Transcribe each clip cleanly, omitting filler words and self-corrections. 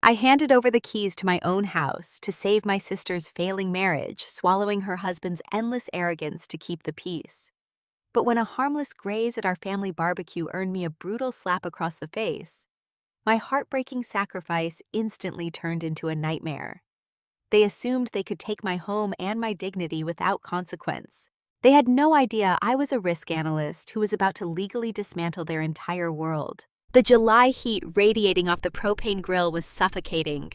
I handed over the keys to my own house to save my sister's failing marriage, swallowing her husband's endless arrogance to keep the peace. But when a harmless graze at our family barbecue earned me a brutal slap across the face, my heartbreaking sacrifice instantly turned into a nightmare. They assumed they could take my home and my dignity without consequence. They had no idea I was a risk analyst who was about to legally dismantle their entire world. The July heat radiating off the propane grill was suffocating.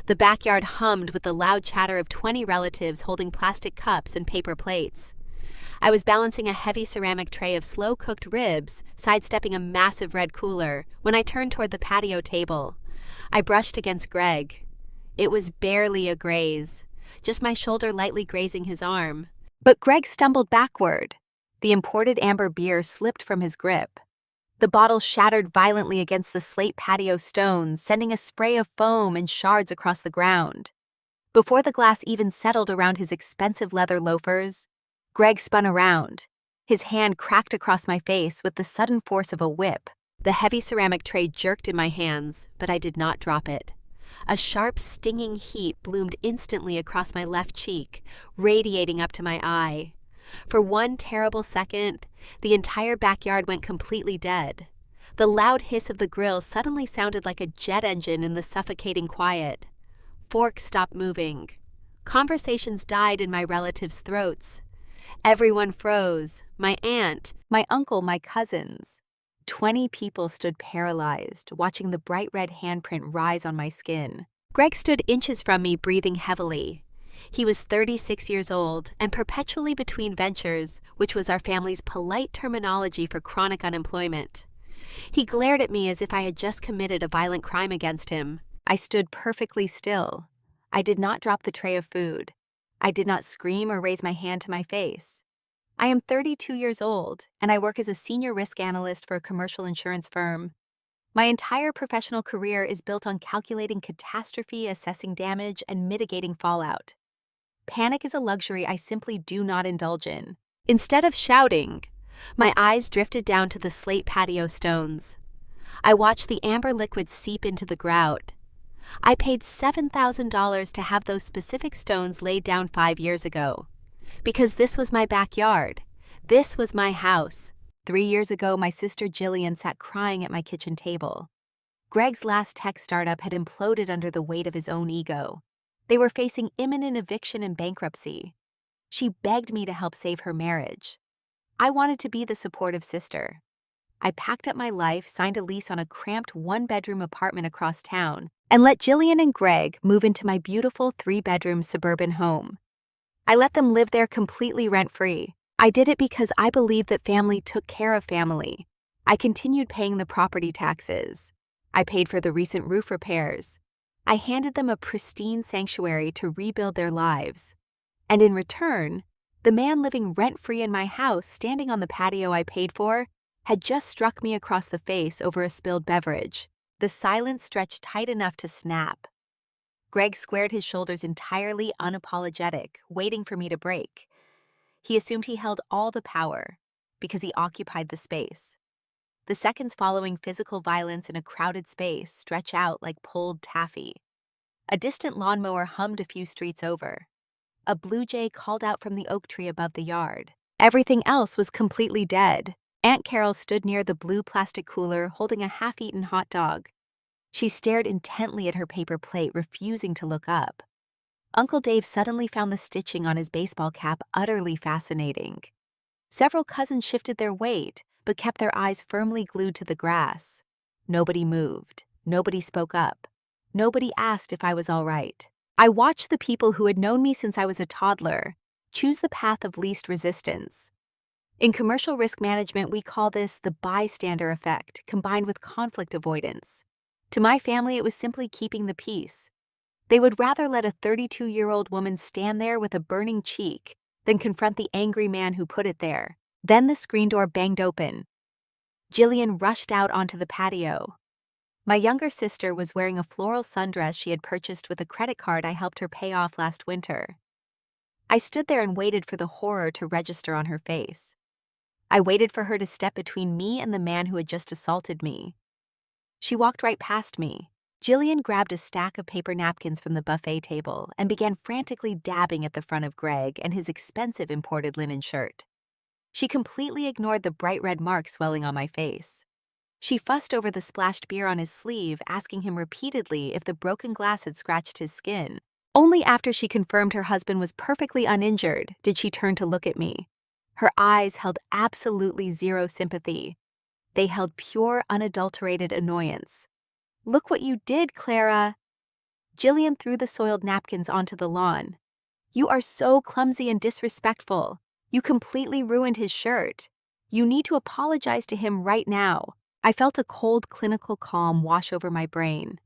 The backyard hummed with the loud chatter of 20 relatives holding plastic cups and paper plates. I was balancing a heavy ceramic tray of slow-cooked ribs, sidestepping a massive red cooler, when I turned toward the patio table. I brushed against Greg. It was barely a graze, just my shoulder lightly grazing his arm. But Greg stumbled backward. The imported amber beer slipped from his grip. The bottle shattered violently against the slate patio stones, sending a spray of foam and shards across the ground. Before the glass even settled around his expensive leather loafers, Greg spun around. His hand cracked across my face with the sudden force of a whip. The heavy ceramic tray jerked in my hands, but I did not drop it. A sharp, stinging heat bloomed instantly across my left cheek, radiating up to my eye. For one terrible second, the entire backyard went completely dead. The loud hiss of the grill suddenly sounded like a jet engine in the suffocating quiet. Forks stopped moving. Conversations died in my relatives' throats. Everyone froze. My aunt, my uncle, my cousins. 20 people stood paralyzed, watching the bright red handprint rise on my skin. Greg stood inches from me, breathing heavily. He was 36 years old and perpetually between ventures, which was our family's polite terminology for chronic unemployment. He glared at me as if I had just committed a violent crime against him. I stood perfectly still. I did not drop the tray of food. I did not scream or raise my hand to my face. I am 32 years old, and I work as a senior risk analyst for a commercial insurance firm. My entire professional career is built on calculating catastrophe, assessing damage, and mitigating fallout. Panic is a luxury I simply do not indulge in. Instead of shouting, my eyes drifted down to the slate patio stones. I watched the amber liquid seep into the grout. I paid $7,000 to have those specific stones laid down 5 years ago. Because this was my backyard. This was my house. 3 years ago, my sister Jillian sat crying at my kitchen table. Greg's last tech startup had imploded under the weight of his own ego. They were facing imminent eviction and bankruptcy. She begged me to help save her marriage. I wanted to be the supportive sister. I packed up my life, signed a lease on a cramped one-bedroom apartment across town, and let Jillian and Greg move into my beautiful 3-bedroom suburban home. I let them live there completely rent-free. I did it because I believed that family took care of family. I continued paying the property taxes. I paid for the recent roof repairs. I handed them a pristine sanctuary to rebuild their lives. And in return, the man living rent-free in my house, standing on the patio I paid for, had just struck me across the face over a spilled beverage. The silence stretched tight enough to snap. Greg squared his shoulders entirely unapologetic, waiting for me to break. He assumed he held all the power because he occupied the space. The seconds following physical violence in a crowded space stretch out like pulled taffy. A distant lawnmower hummed a few streets over. A blue jay called out from the oak tree above the yard. Everything else was completely dead. Aunt Carol stood near the blue plastic cooler holding a half-eaten hot dog. She stared intently at her paper plate, refusing to look up. Uncle Dave suddenly found the stitching on his baseball cap utterly fascinating. Several cousins shifted their weight, but kept their eyes firmly glued to the grass. Nobody moved. Nobody spoke up. Nobody asked if I was all right. I watched the people who had known me since I was a toddler choose the path of least resistance. In commercial risk management, we call this the bystander effect, combined with conflict avoidance. To my family, it was simply keeping the peace. They would rather let a 32-year-old woman stand there with a burning cheek than confront the angry man who put it there. Then the screen door banged open. Jillian rushed out onto the patio. My younger sister was wearing a floral sundress she had purchased with a credit card I helped her pay off last winter. I stood there and waited for the horror to register on her face. I waited for her to step between me and the man who had just assaulted me. She walked right past me, Jillian grabbed a stack of paper napkins from the buffet table and began frantically dabbing at the front of Greg and his expensive imported linen shirt. She completely ignored the bright red mark swelling on my face. She fussed over the splashed beer on his sleeve, asking him repeatedly if the broken glass had scratched his skin. Only after she confirmed her husband was perfectly uninjured did she turn to look at me. Her eyes held absolutely zero sympathy. They held pure, unadulterated annoyance. "Look what you did, Clara." Jillian threw the soiled napkins onto the lawn. "You are so clumsy and disrespectful. You completely ruined his shirt. You need to apologize to him right now." I felt a cold, clinical calm wash over my brain.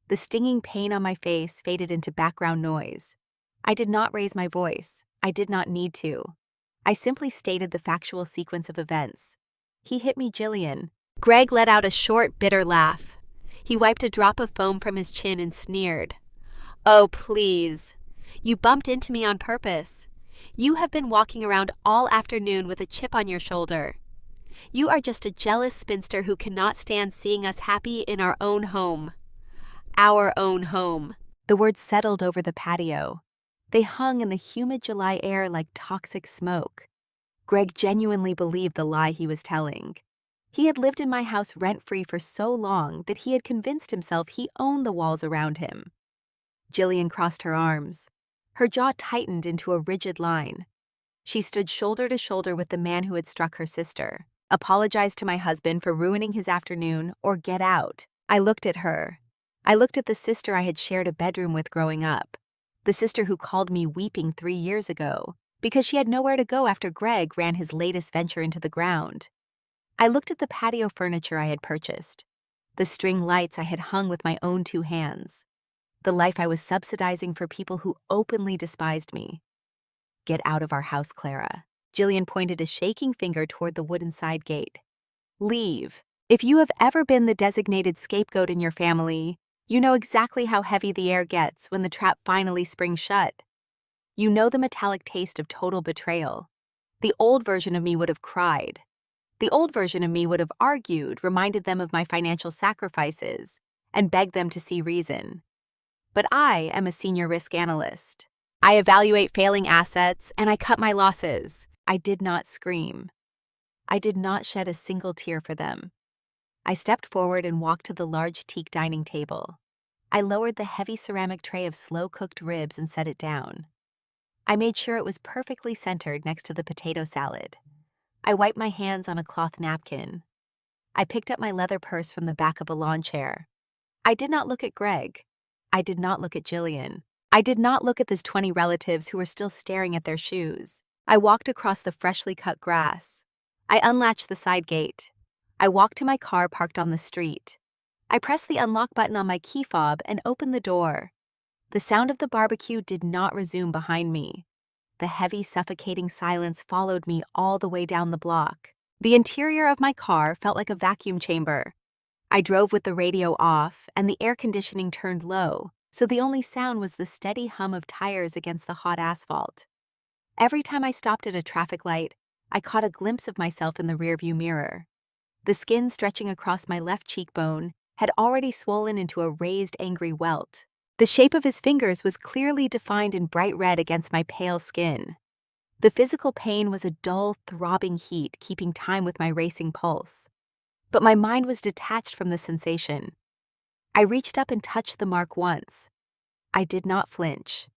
The stinging pain on my face faded into background noise. I did not raise my voice. I did not need to. I simply stated the factual sequence of events. "He hit me, Jillian." Greg let out a short, bitter laugh. He wiped a drop of foam from his chin and sneered. "Oh, please. You bumped into me on purpose. You have been walking around all afternoon with a chip on your shoulder. You are just a jealous spinster who cannot stand seeing us happy in our own home. Our own home." The words settled over the patio. They hung in the humid July air like toxic smoke. Greg genuinely believed the lie he was telling. He had lived in my house rent-free for so long that he had convinced himself he owned the walls around him. Jillian crossed her arms. Her jaw tightened into a rigid line. She stood shoulder to shoulder with the man who had struck her sister. "Apologize to my husband for ruining his afternoon, or get out." I looked at her. I looked at the sister I had shared a bedroom with growing up. The sister who called me weeping 3 years ago because she had nowhere to go after Greg ran his latest venture into the ground. I looked at the patio furniture I had purchased, the string lights I had hung with my own 2 hands, the life I was subsidizing for people who openly despised me. "Get out of our house, Clara." Jillian pointed a shaking finger toward the wooden side gate. "Leave. If you have ever been the designated scapegoat in your family, you know exactly how heavy the air gets when the trap finally springs shut. You know the metallic taste of total betrayal. The old version of me would have cried. The old version of me would have argued, reminded them of my financial sacrifices, and begged them to see reason. But I am a senior risk analyst. I evaluate failing assets, and I cut my losses. I did not scream. I did not shed a single tear for them. I stepped forward and walked to the large teak dining table. I lowered the heavy ceramic tray of slow-cooked ribs and set it down. I made sure it was perfectly centered next to the potato salad. I wiped my hands on a cloth napkin. I picked up my leather purse from the back of a lawn chair. I did not look at Greg. I did not look at Jillian. I did not look at his 20 relatives who were still staring at their shoes. I walked across the freshly cut grass. I unlatched the side gate. I walked to my car parked on the street. I pressed the unlock button on my key fob and opened the door. The sound of the barbecue did not resume behind me. The heavy, suffocating silence followed me all the way down the block. The interior of my car felt like a vacuum chamber. I drove with the radio off and the air conditioning turned low, so the only sound was the steady hum of tires against the hot asphalt. Every time I stopped at a traffic light, I caught a glimpse of myself in the rearview mirror. The skin stretching across my left cheekbone had already swollen into a raised, angry welt. The shape of his fingers was clearly defined in bright red against my pale skin. The physical pain was a dull, throbbing heat keeping time with my racing pulse. But my mind was detached from the sensation. I reached up and touched the mark once. I did not flinch.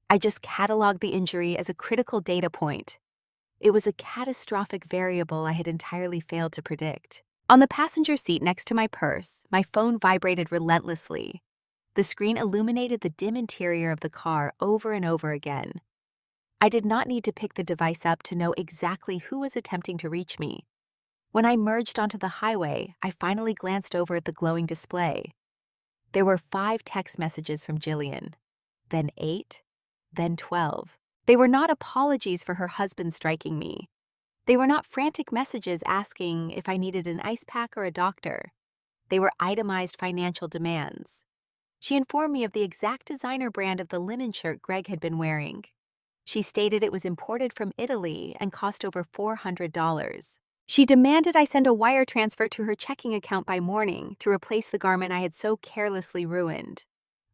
I just cataloged the injury as a critical data point. It was a catastrophic variable I had entirely failed to predict. On the passenger seat next to my purse, my phone vibrated relentlessly. The screen illuminated the dim interior of the car over and over again. I did not need to pick the device up to know exactly who was attempting to reach me. When I merged onto the highway, I finally glanced over at the glowing display. There were 5 text messages from Jillian, then 8, then 12. They were not apologies for her husband striking me. They were not frantic messages asking if I needed an ice pack or a doctor. They were itemized financial demands. She informed me of the exact designer brand of the linen shirt Greg had been wearing. She stated it was imported from Italy and cost over $400. She demanded I send a wire transfer to her checking account by morning to replace the garment I had so carelessly ruined.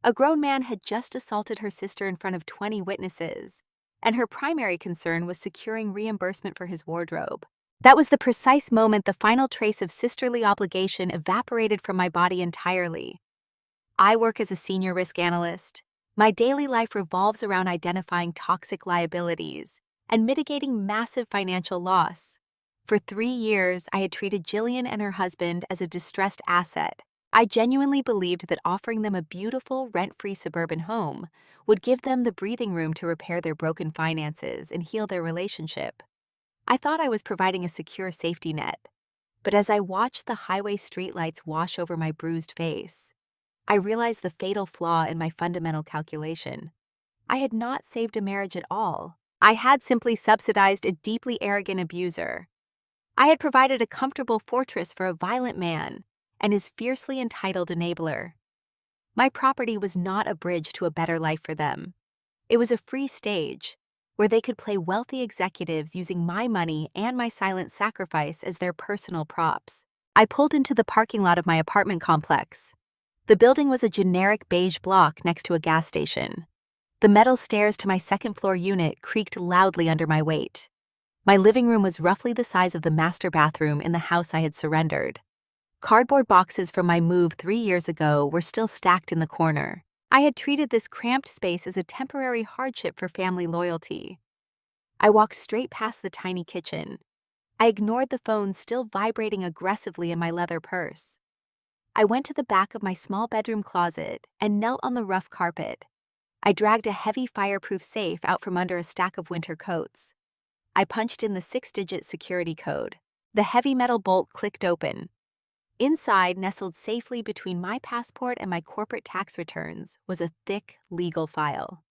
A grown man had just assaulted her sister in front of 20 witnesses, and her primary concern was securing reimbursement for his wardrobe. That was the precise moment the final trace of sisterly obligation evaporated from my body entirely. I work as a senior risk analyst. My daily life revolves around identifying toxic liabilities and mitigating massive financial loss. For 3 years, I had treated Jillian and her husband as a distressed asset. I genuinely believed that offering them a beautiful, rent-free suburban home would give them the breathing room to repair their broken finances and heal their relationship. I thought I was providing a secure safety net, but as I watched the highway streetlights wash over my bruised face, I realized the fatal flaw in my fundamental calculation. I had not saved a marriage at all. I had simply subsidized a deeply arrogant abuser. I had provided a comfortable fortress for a violent man and his fiercely entitled enabler. My property was not a bridge to a better life for them. It was a free stage where they could play wealthy executives using my money and my silent sacrifice as their personal props. I pulled into the parking lot of my apartment complex. The building was a generic beige block next to a gas station. The metal stairs to my second-floor unit creaked loudly under my weight. My living room was roughly the size of the master bathroom in the house I had surrendered. Cardboard boxes from my move 3 years ago were still stacked in the corner. I had treated this cramped space as a temporary hardship for family loyalty. I walked straight past the tiny kitchen. I ignored the phone still vibrating aggressively in my leather purse. I went to the back of my small bedroom closet and knelt on the rough carpet. I dragged a heavy fireproof safe out from under a stack of winter coats. I punched in the 6-digit security code. The heavy metal bolt clicked open. Inside, nestled safely between my passport and my corporate tax returns, was a thick legal file.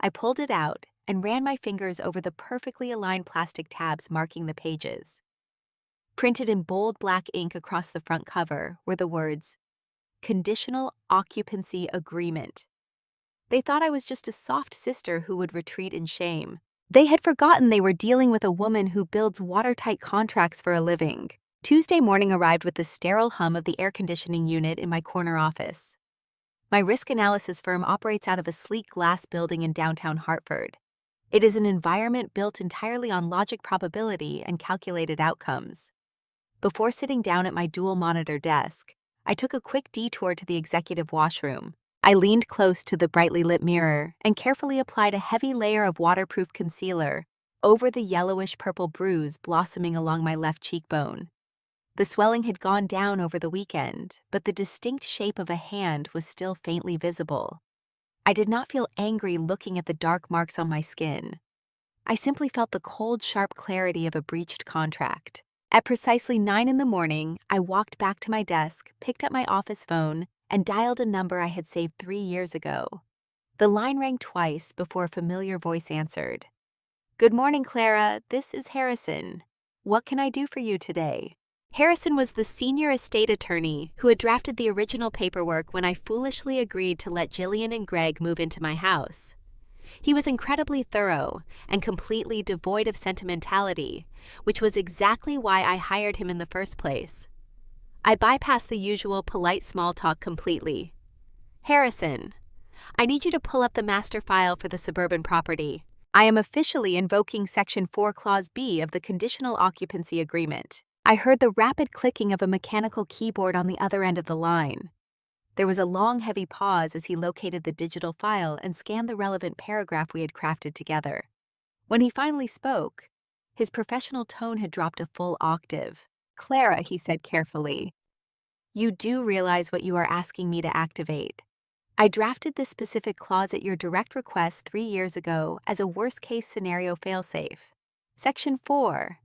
I pulled it out and ran my fingers over the perfectly aligned plastic tabs marking the pages. Printed in bold black ink across the front cover were the words, "Conditional Occupancy Agreement." They thought I was just a soft sister who would retreat in shame. They had forgotten they were dealing with a woman who builds watertight contracts for a living. Tuesday morning arrived with the sterile hum of the air conditioning unit in my corner office. My risk analysis firm operates out of a sleek glass building in downtown Hartford. It is an environment built entirely on logic, probability, and calculated outcomes. Before sitting down at my dual-monitor desk, I took a quick detour to the executive washroom. I leaned close to the brightly lit mirror and carefully applied a heavy layer of waterproof concealer over the yellowish-purple bruise blossoming along my left cheekbone. The swelling had gone down over the weekend, but the distinct shape of a hand was still faintly visible. I did not feel angry looking at the dark marks on my skin. I simply felt the cold, sharp clarity of a breached contract. At precisely 9 in the morning, I walked back to my desk, picked up my office phone, and dialed a number I had saved 3 years ago. The line rang twice before a familiar voice answered. "Good morning, Clara. This is Harrison. What can I do for you today?" Harrison was the senior estate attorney who had drafted the original paperwork when I foolishly agreed to let Jillian and Greg move into my house. He was incredibly thorough and completely devoid of sentimentality, which was exactly why I hired him in the first place. I bypassed the usual polite small talk completely. "Harrison, I need you to pull up the master file for the suburban property. I am officially invoking Section 4 Clause B of the Conditional Occupancy Agreement." I heard the rapid clicking of a mechanical keyboard on the other end of the line. There was a long, heavy pause as he located the digital file and scanned the relevant paragraph we had crafted together. When he finally spoke, his professional tone had dropped a full octave. "Clara," he said carefully, "you do realize what you are asking me to activate. I drafted this specific clause at your direct request 3 years ago as a worst-case scenario failsafe. Section 4.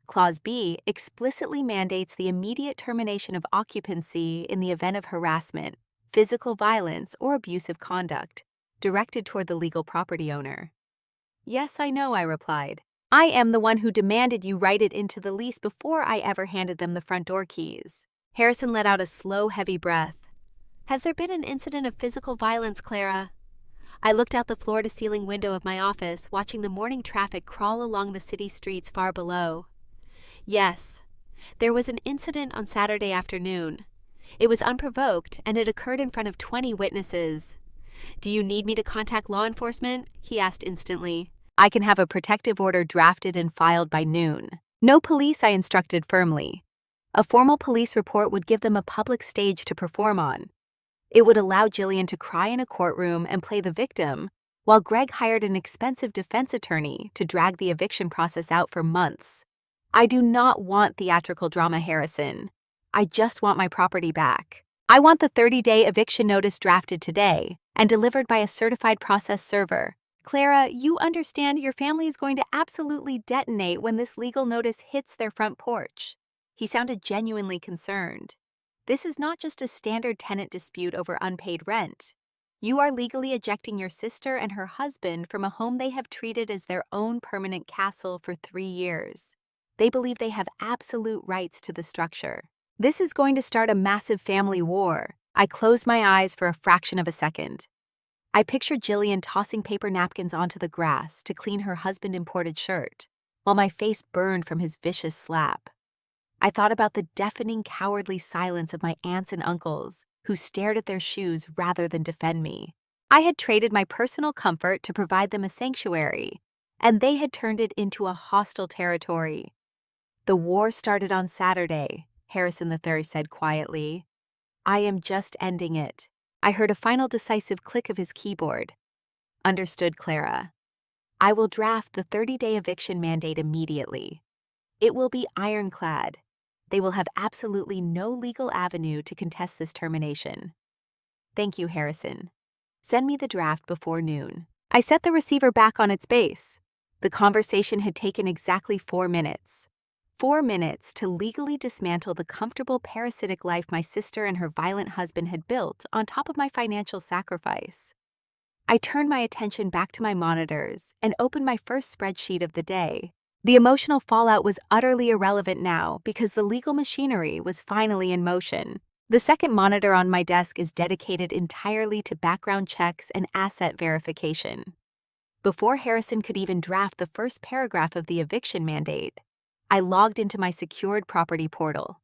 Clause B explicitly mandates the immediate termination of occupancy in the event of harassment, physical violence, or abusive conduct directed toward the legal property owner." "Yes, I know," I replied. "I am the one who demanded you write it into the lease before I ever handed them the front door keys." Harrison let out a slow, heavy breath. "Has there been an incident of physical violence, Clara?" I looked out the floor-to-ceiling window of my office, watching the morning traffic crawl along the city streets far below. Yes, there was an incident on Saturday afternoon. It was unprovoked, and it occurred in front of 20 witnesses. Do you need me to contact law enforcement? He asked instantly. I can have a protective order drafted and filed by noon. No police, I instructed firmly. A formal police report would give them a public stage to perform on. It would allow Jillian to cry in a courtroom and play the victim, while Greg hired an expensive defense attorney to drag the eviction process out for months. I do not want theatrical drama, Harrison. I just want my property back. I want the 30-day eviction notice drafted today and delivered by a certified process server. Clara, you understand your family is going to absolutely detonate when this legal notice hits their front porch. He sounded genuinely concerned. This is not just a standard tenant dispute over unpaid rent. You are legally ejecting your sister and her husband from a home they have treated as their own permanent castle for 3 years. They believe they have absolute rights to the structure. This is going to start a massive family war. I closed my eyes for a fraction of a second. I pictured Jillian tossing paper napkins onto the grass to clean her husband-imported shirt, while my face burned from his vicious slap. I thought about the deafening, cowardly silence of my aunts and uncles, who stared at their shoes rather than defend me. I had traded my personal comfort to provide them a sanctuary, and they had turned it into a hostile territory. The war started on Saturday, Harrison III said quietly. I am just ending it. I heard a final decisive click of his keyboard. Understood, Clara. I will draft the 30-day eviction mandate immediately. It will be ironclad. They will have absolutely no legal avenue to contest this termination. Thank you, Harrison. Send me the draft before noon. I set the receiver back on its base. The conversation had taken exactly 4 minutes. 4 minutes to legally dismantle the comfortable parasitic life my sister and her violent husband had built on top of my financial sacrifice. I turned my attention back to my monitors and opened my first spreadsheet of the day. The emotional fallout was utterly irrelevant now because the legal machinery was finally in motion. The second monitor on my desk is dedicated entirely to background checks and asset verification. Before Harrison could even draft the first paragraph of the eviction mandate, I logged into my secured property portal.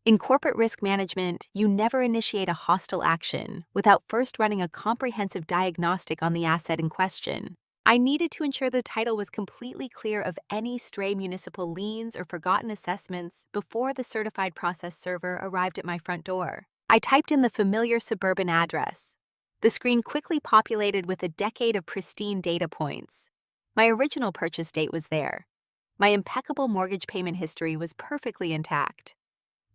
In corporate risk management, you never initiate a hostile action without first running a comprehensive diagnostic on the asset in question. I needed to ensure the title was completely clear of any stray municipal liens or forgotten assessments before the certified process server arrived at my front door. I typed in the familiar suburban address. The screen quickly populated with a decade of pristine data points. My original purchase date was there. My impeccable mortgage payment history was perfectly intact.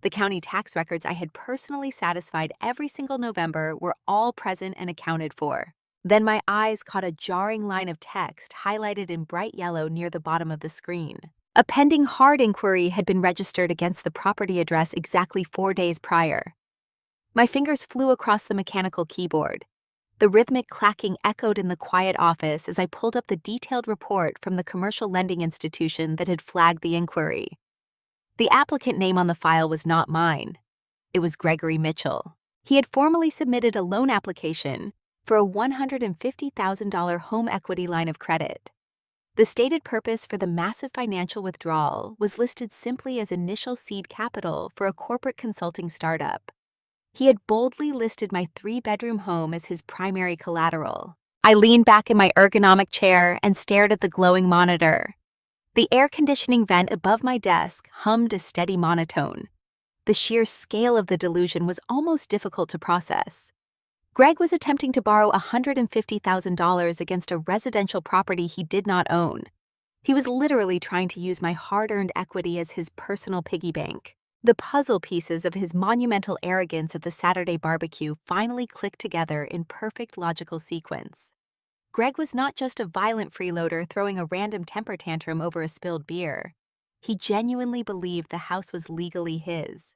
The county tax records I had personally satisfied every single November were all present and accounted for. Then my eyes caught a jarring line of text highlighted in bright yellow near the bottom of the screen. A pending hard inquiry had been registered against the property address exactly 4 days prior. My fingers flew across the mechanical keyboard. The rhythmic clacking echoed in the quiet office as I pulled up the detailed report from the commercial lending institution that had flagged the inquiry. The applicant name on the file was not mine. It was Gregory Mitchell. He had formally submitted a loan application for a $150,000 home equity line of credit. The stated purpose for the massive financial withdrawal was listed simply as initial seed capital for a corporate consulting startup. He had boldly listed my 3-bedroom home as his primary collateral. I leaned back in my ergonomic chair and stared at the glowing monitor. The air conditioning vent above my desk hummed a steady monotone. The sheer scale of the delusion was almost difficult to process. Greg was attempting to borrow $150,000 against a residential property he did not own. He was literally trying to use my hard-earned equity as his personal piggy bank. The puzzle pieces of his monumental arrogance at the Saturday barbecue finally clicked together in perfect logical sequence. Greg was not just a violent freeloader throwing a random temper tantrum over a spilled beer. He genuinely believed the house was legally his.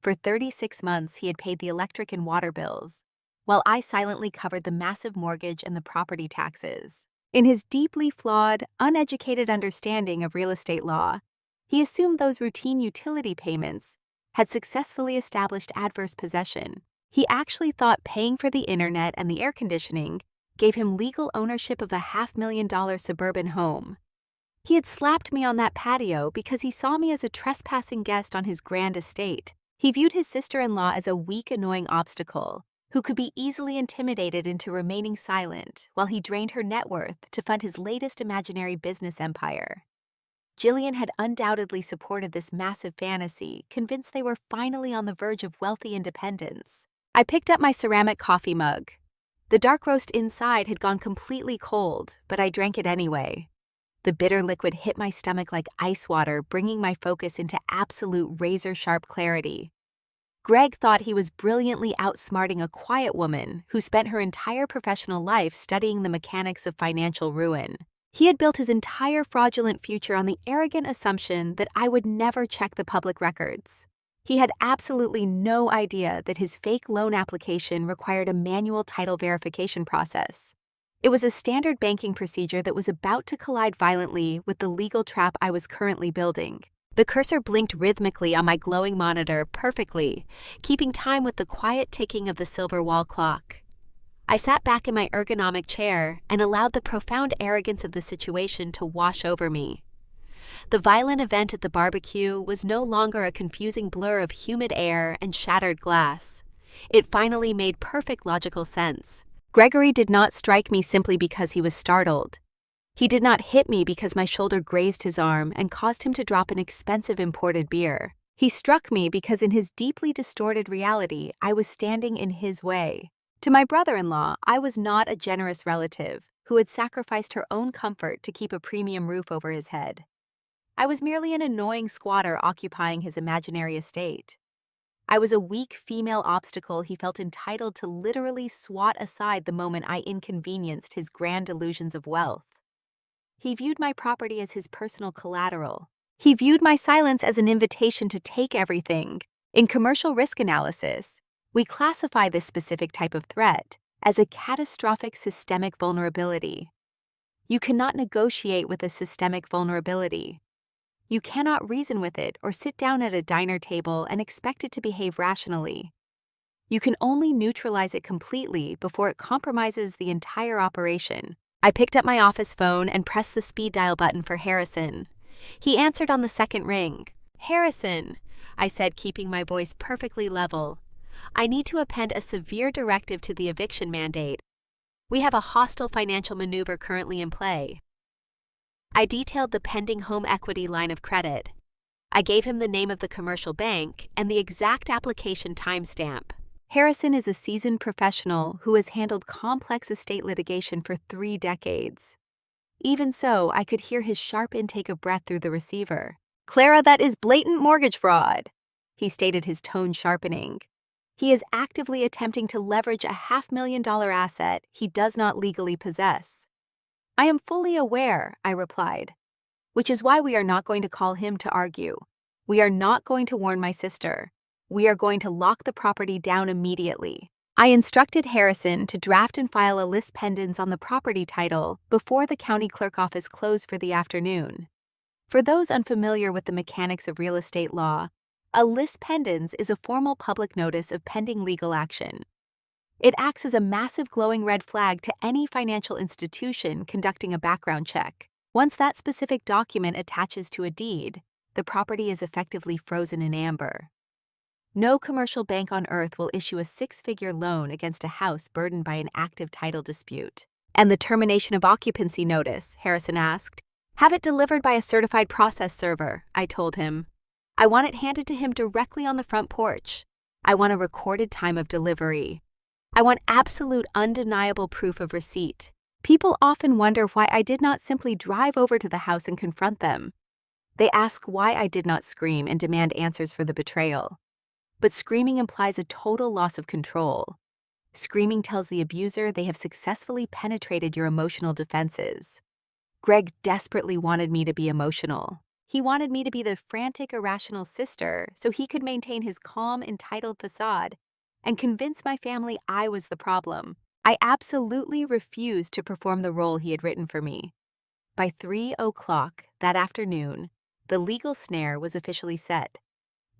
For 36 months, he had paid the electric and water bills, while I silently covered the massive mortgage and the property taxes. In his deeply flawed, uneducated understanding of real estate law, he assumed those routine utility payments had successfully established adverse possession. He actually thought paying for the internet and the air conditioning gave him legal ownership of a $500,000 suburban home. He had slapped me on that patio because he saw me as a trespassing guest on his grand estate. He viewed his sister-in-law as a weak, annoying obstacle who could be easily intimidated into remaining silent while he drained her net worth to fund his latest imaginary business empire. Jillian had undoubtedly supported this massive fantasy, convinced they were finally on the verge of wealthy independence. I picked up my ceramic coffee mug. The dark roast inside had gone completely cold, but I drank it anyway. The bitter liquid hit my stomach like ice water, bringing my focus into absolute razor-sharp clarity. Greg thought he was brilliantly outsmarting a quiet woman who spent her entire professional life studying the mechanics of financial ruin. He had built his entire fraudulent future on the arrogant assumption that I would never check the public records. He had absolutely no idea that his fake loan application required a manual title verification process. It was a standard banking procedure that was about to collide violently with the legal trap I was currently building. The cursor blinked rhythmically on my glowing monitor perfectly, keeping time with the quiet ticking of the silver wall clock. I sat back in my ergonomic chair and allowed the profound arrogance of the situation to wash over me. The violent event at the barbecue was no longer a confusing blur of humid air and shattered glass. It finally made perfect logical sense. Gregory did not strike me simply because he was startled. He did not hit me because my shoulder grazed his arm and caused him to drop an expensive imported beer. He struck me because in his deeply distorted reality, I was standing in his way. To my brother-in-law, I was not a generous relative who had sacrificed her own comfort to keep a premium roof over his head. I was merely an annoying squatter occupying his imaginary estate. I was a weak female obstacle he felt entitled to literally swat aside the moment I inconvenienced his grand illusions of wealth. He viewed my property as his personal collateral. He viewed my silence as an invitation to take everything. In commercial risk analysis, we classify this specific type of threat as a catastrophic systemic vulnerability. You cannot negotiate with a systemic vulnerability. You cannot reason with it or sit down at a diner table and expect it to behave rationally. You can only neutralize it completely before it compromises the entire operation. I picked up my office phone and pressed the speed dial button for Harrison. He answered on the second ring. "Harrison," I said, keeping my voice perfectly level. "I need to append a severe directive to the eviction mandate. We have a hostile financial maneuver currently in play." I detailed the pending home equity line of credit. I gave him the name of the commercial bank and the exact application timestamp. Harrison is a seasoned professional who has handled complex estate litigation for 3 decades. Even so, I could hear his sharp intake of breath through the receiver. "Clara, that is blatant mortgage fraud," he stated, his tone sharpening. He is actively attempting to leverage a $500,000 asset he does not legally possess. "I am fully aware," I replied, "which is why we are not going to call him to argue. We are not going to warn my sister. We are going to lock the property down immediately." I instructed Harrison to draft and file a lis pendens on the property title before the county clerk office closed for the afternoon. For those unfamiliar with the mechanics of real estate law, a lis pendens is a formal public notice of pending legal action. It acts as a massive glowing red flag to any financial institution conducting a background check. Once that specific document attaches to a deed, the property is effectively frozen in amber. No commercial bank on earth will issue a 6-figure loan against a house burdened by an active title dispute. "And the termination of occupancy notice?" Harrison asked. "Have it delivered by a certified process server," I told him. "I want it handed to him directly on the front porch. I want a recorded time of delivery. I want absolute undeniable proof of receipt." People often wonder why I did not simply drive over to the house and confront them. They ask why I did not scream and demand answers for the betrayal. But screaming implies a total loss of control. Screaming tells the abuser they have successfully penetrated your emotional defenses. Greg desperately wanted me to be emotional. He wanted me to be the frantic, irrational sister so he could maintain his calm, entitled facade and convince my family I was the problem. I absolutely refused to perform the role he had written for me. By 3:00 that afternoon, the legal snare was officially set.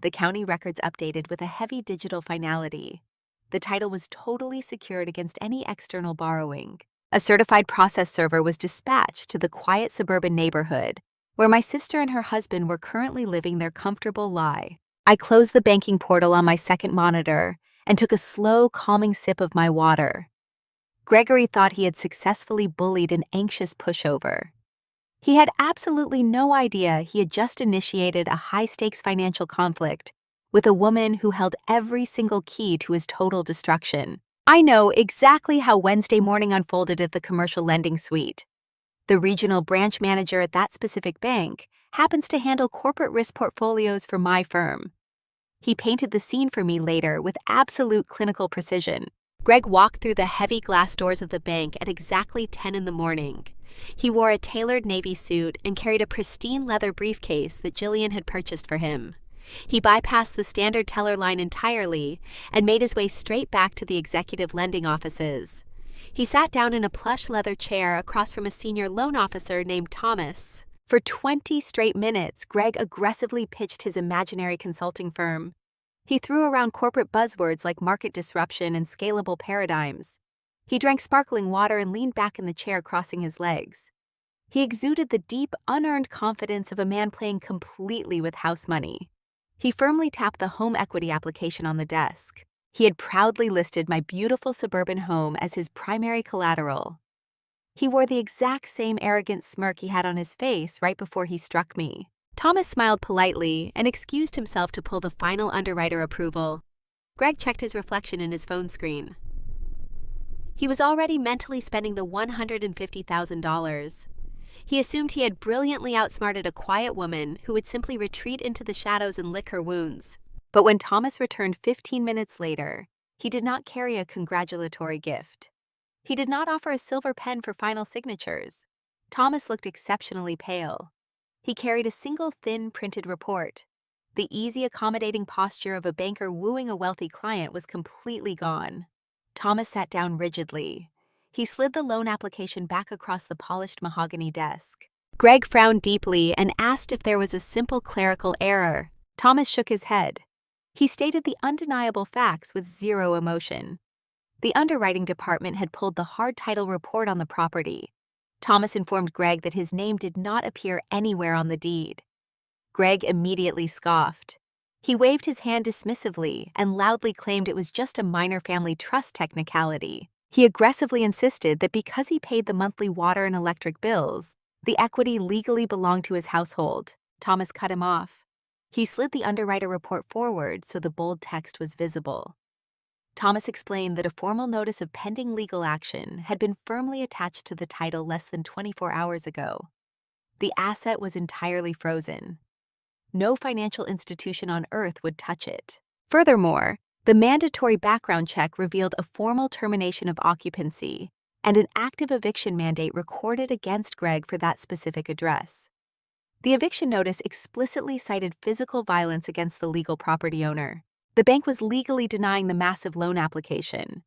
The county records updated with a heavy digital finality. The title was totally secured against any external borrowing. A certified process server was dispatched to the quiet suburban neighborhood where my sister and her husband were currently living their comfortable lie. I closed the banking portal on my second monitor and took a slow, calming sip of my water. Gregory thought he had successfully bullied an anxious pushover. He had absolutely no idea he had just initiated a high-stakes financial conflict with a woman who held every single key to his total destruction. I know exactly how Wednesday morning unfolded at the commercial lending suite. The regional branch manager at that specific bank happens to handle corporate risk portfolios for my firm. He painted the scene for me later with absolute clinical precision. Greg walked through the heavy glass doors of the bank at exactly 10 in the morning. He wore a tailored navy suit and carried a pristine leather briefcase that Jillian had purchased for him. He bypassed the standard teller line entirely and made his way straight back to the executive lending offices. He sat down in a plush leather chair across from a senior loan officer named Thomas. For 20 straight minutes, Greg aggressively pitched his imaginary consulting firm. He threw around corporate buzzwords like market disruption and scalable paradigms. He drank sparkling water and leaned back in the chair, crossing his legs. He exuded the deep, unearned confidence of a man playing completely with house money. He firmly tapped the home equity application on the desk. He had proudly listed my beautiful suburban home as his primary collateral. He wore the exact same arrogant smirk he had on his face right before he struck me. Thomas smiled politely and excused himself to pull the final underwriter approval. Greg checked his reflection in his phone screen. He was already mentally spending the $150,000. He assumed he had brilliantly outsmarted a quiet woman who would simply retreat into the shadows and lick her wounds. But when Thomas returned 15 minutes later, he did not carry a congratulatory gift. He did not offer a silver pen for final signatures. Thomas looked exceptionally pale. He carried a single thin printed report. The easy, accommodating posture of a banker wooing a wealthy client was completely gone. Thomas sat down rigidly. He slid the loan application back across the polished mahogany desk. Greg frowned deeply and asked if there was a simple clerical error. Thomas shook his head. He stated the undeniable facts with zero emotion. The underwriting department had pulled the hard title report on the property. Thomas informed Greg that his name did not appear anywhere on the deed. Greg immediately scoffed. He waved his hand dismissively and loudly claimed it was just a minor family trust technicality. He aggressively insisted that because he paid the monthly water and electric bills, the equity legally belonged to his household. Thomas cut him off. He slid the underwriter report forward so the bold text was visible. Thomas explained that a formal notice of pending legal action had been firmly attached to the title less than 24 hours ago. The asset was entirely frozen. No financial institution on earth would touch it. Furthermore, the mandatory background check revealed a formal termination of occupancy and an active eviction mandate recorded against Greg for that specific address. The eviction notice explicitly cited physical violence against the legal property owner. The bank was legally denying the massive loan application.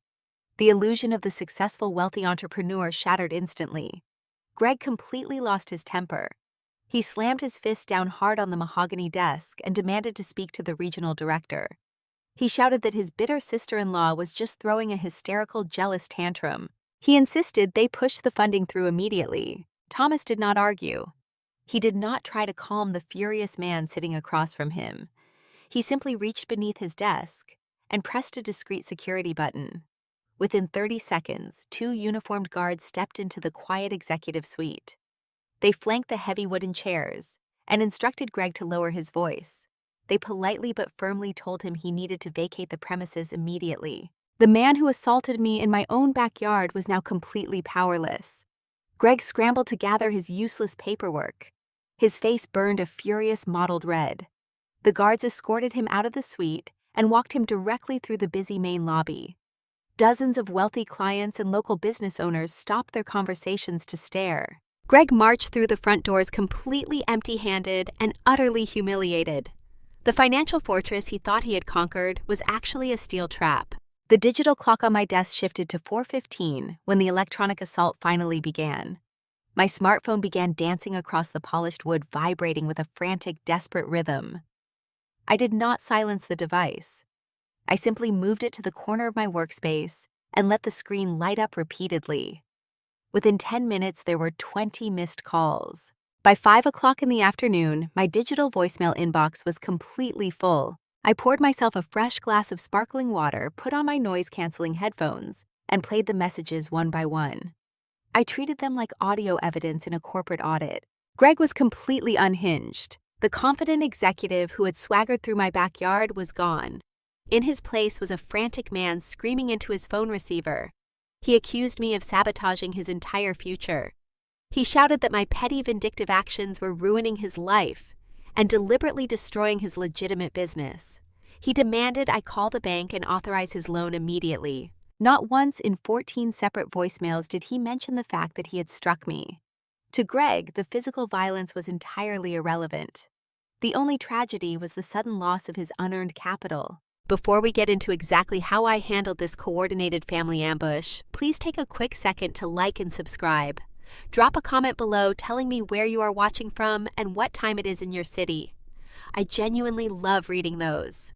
The illusion of the successful wealthy entrepreneur shattered instantly. Greg completely lost his temper. He slammed his fist down hard on the mahogany desk and demanded to speak to the regional director. He shouted that his bitter sister-in-law was just throwing a hysterical, jealous tantrum. He insisted they push the funding through immediately. Thomas did not argue. He did not try to calm the furious man sitting across from him. He simply reached beneath his desk and pressed a discreet security button. Within 30 seconds, 2 uniformed guards stepped into the quiet executive suite. They flanked the heavy wooden chairs and instructed Greg to lower his voice. They politely but firmly told him he needed to vacate the premises immediately. The man who assaulted me in my own backyard was now completely powerless. Greg scrambled to gather his useless paperwork. His face burned a furious mottled red. The guards escorted him out of the suite and walked him directly through the busy main lobby. Dozens of wealthy clients and local business owners stopped their conversations to stare. Greg marched through the front doors completely empty-handed and utterly humiliated. The financial fortress he thought he had conquered was actually a steel trap. The digital clock on my desk shifted to 4:15 when the electronic assault finally began. My smartphone began dancing across the polished wood, vibrating with a frantic, desperate rhythm. I did not silence the device. I simply moved it to the corner of my workspace and let the screen light up repeatedly. Within 10 minutes, there were 20 missed calls. By 5 o'clock in the afternoon, my digital voicemail inbox was completely full. I poured myself a fresh glass of sparkling water, put on my noise-canceling headphones, and played the messages one by one. I treated them like audio evidence in a corporate audit. Greg was completely unhinged. The confident executive who had swaggered through my backyard was gone. In his place was a frantic man screaming into his phone receiver. He accused me of sabotaging his entire future. He shouted that my petty vindictive actions were ruining his life and deliberately destroying his legitimate business. He demanded I call the bank and authorize his loan immediately. Not once in 14 separate voicemails did he mention the fact that he had struck me. To Greg, the physical violence was entirely irrelevant. The only tragedy was the sudden loss of his unearned capital. Before we get into exactly how I handled this coordinated family ambush, please take a quick second to like and subscribe. Drop a comment below telling me where you are watching from and what time it is in your city. I genuinely love reading those.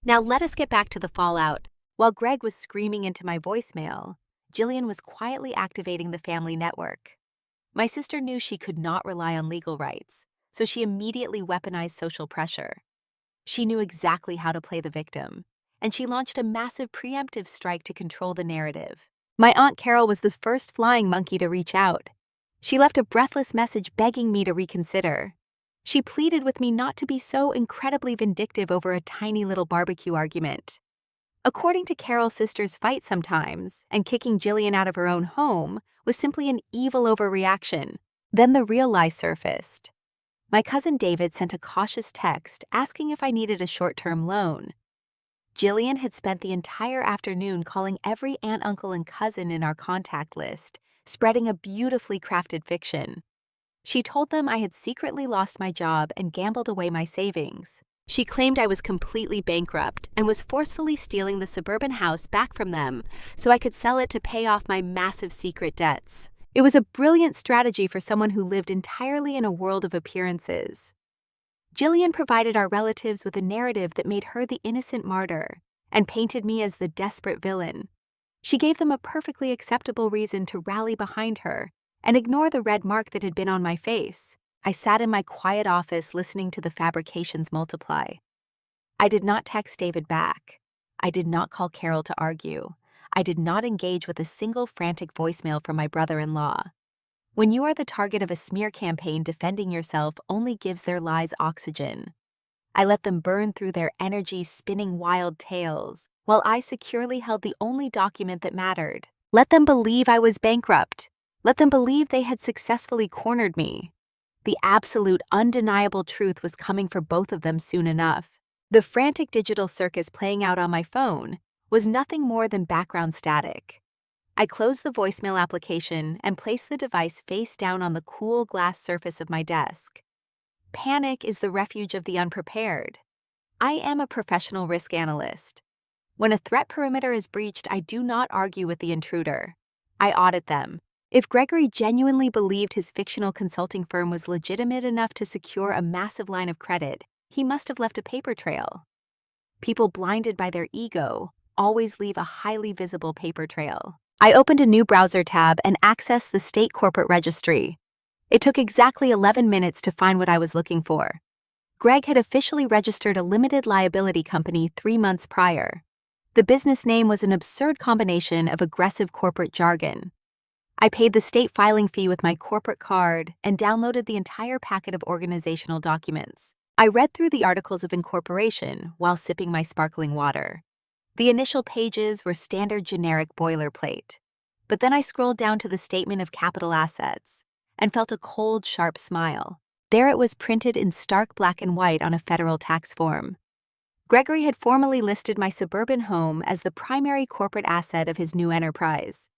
Now let us get back to the fallout. While Greg was screaming into my voicemail, Jillian was quietly activating the family network. My sister knew she could not rely on legal rights, so she immediately weaponized social pressure. She knew exactly how to play the victim, and she launched a massive preemptive strike to control the narrative. My Aunt Carol was the first flying monkey to reach out. She left a breathless message begging me to reconsider. She pleaded with me not to be so incredibly vindictive over a tiny little barbecue argument. According to Carol, sisters fight sometimes, and kicking Jillian out of her own home was simply an evil overreaction. Then the real lie surfaced. My cousin David sent a cautious text asking if I needed a short-term loan. Jillian had spent the entire afternoon calling every aunt, uncle, and cousin in our contact list, spreading a beautifully crafted fiction. She told them I had secretly lost my job and gambled away my savings. She claimed I was completely bankrupt and was forcefully stealing the suburban house back from them so I could sell it to pay off my massive secret debts. It was a brilliant strategy for someone who lived entirely in a world of appearances. Jillian provided our relatives with a narrative that made her the innocent martyr and painted me as the desperate villain. She gave them a perfectly acceptable reason to rally behind her and ignore the red mark that had been on my face. I sat in my quiet office listening to the fabrications multiply. I did not text David back. I did not call Carol to argue. I did not engage with a single frantic voicemail from my brother-in-law. When you are the target of a smear campaign, defending yourself only gives their lies oxygen. I let them burn through their energy, spinning wild tales, while I securely held the only document that mattered. Let them believe I was bankrupt. Let them believe they had successfully cornered me. The absolute, undeniable truth was coming for both of them soon enough. The frantic digital circus playing out on my phone was nothing more than background static. I closed the voicemail application and placed the device face down on the cool glass surface of my desk. Panic is the refuge of the unprepared. I am a professional risk analyst. When a threat perimeter is breached, I do not argue with the intruder. I audit them. If Gregory genuinely believed his fictional consulting firm was legitimate enough to secure a massive line of credit, he must have left a paper trail. People blinded by their ego always leave a highly visible paper trail. I opened a new browser tab and accessed the state corporate registry. It took exactly 11 minutes to find what I was looking for. Greg had officially registered a limited liability company 3 months prior. The business name was an absurd combination of aggressive corporate jargon. I paid the state filing fee with my corporate card and downloaded the entire packet of organizational documents. I read through the articles of incorporation while sipping my sparkling water. The initial pages were standard generic boilerplate, but then I scrolled down to the statement of capital assets and felt a cold, sharp smile. There it was, printed in stark black and white on a federal tax form. Gregory had formally listed my suburban home as the primary corporate asset of his new enterprise.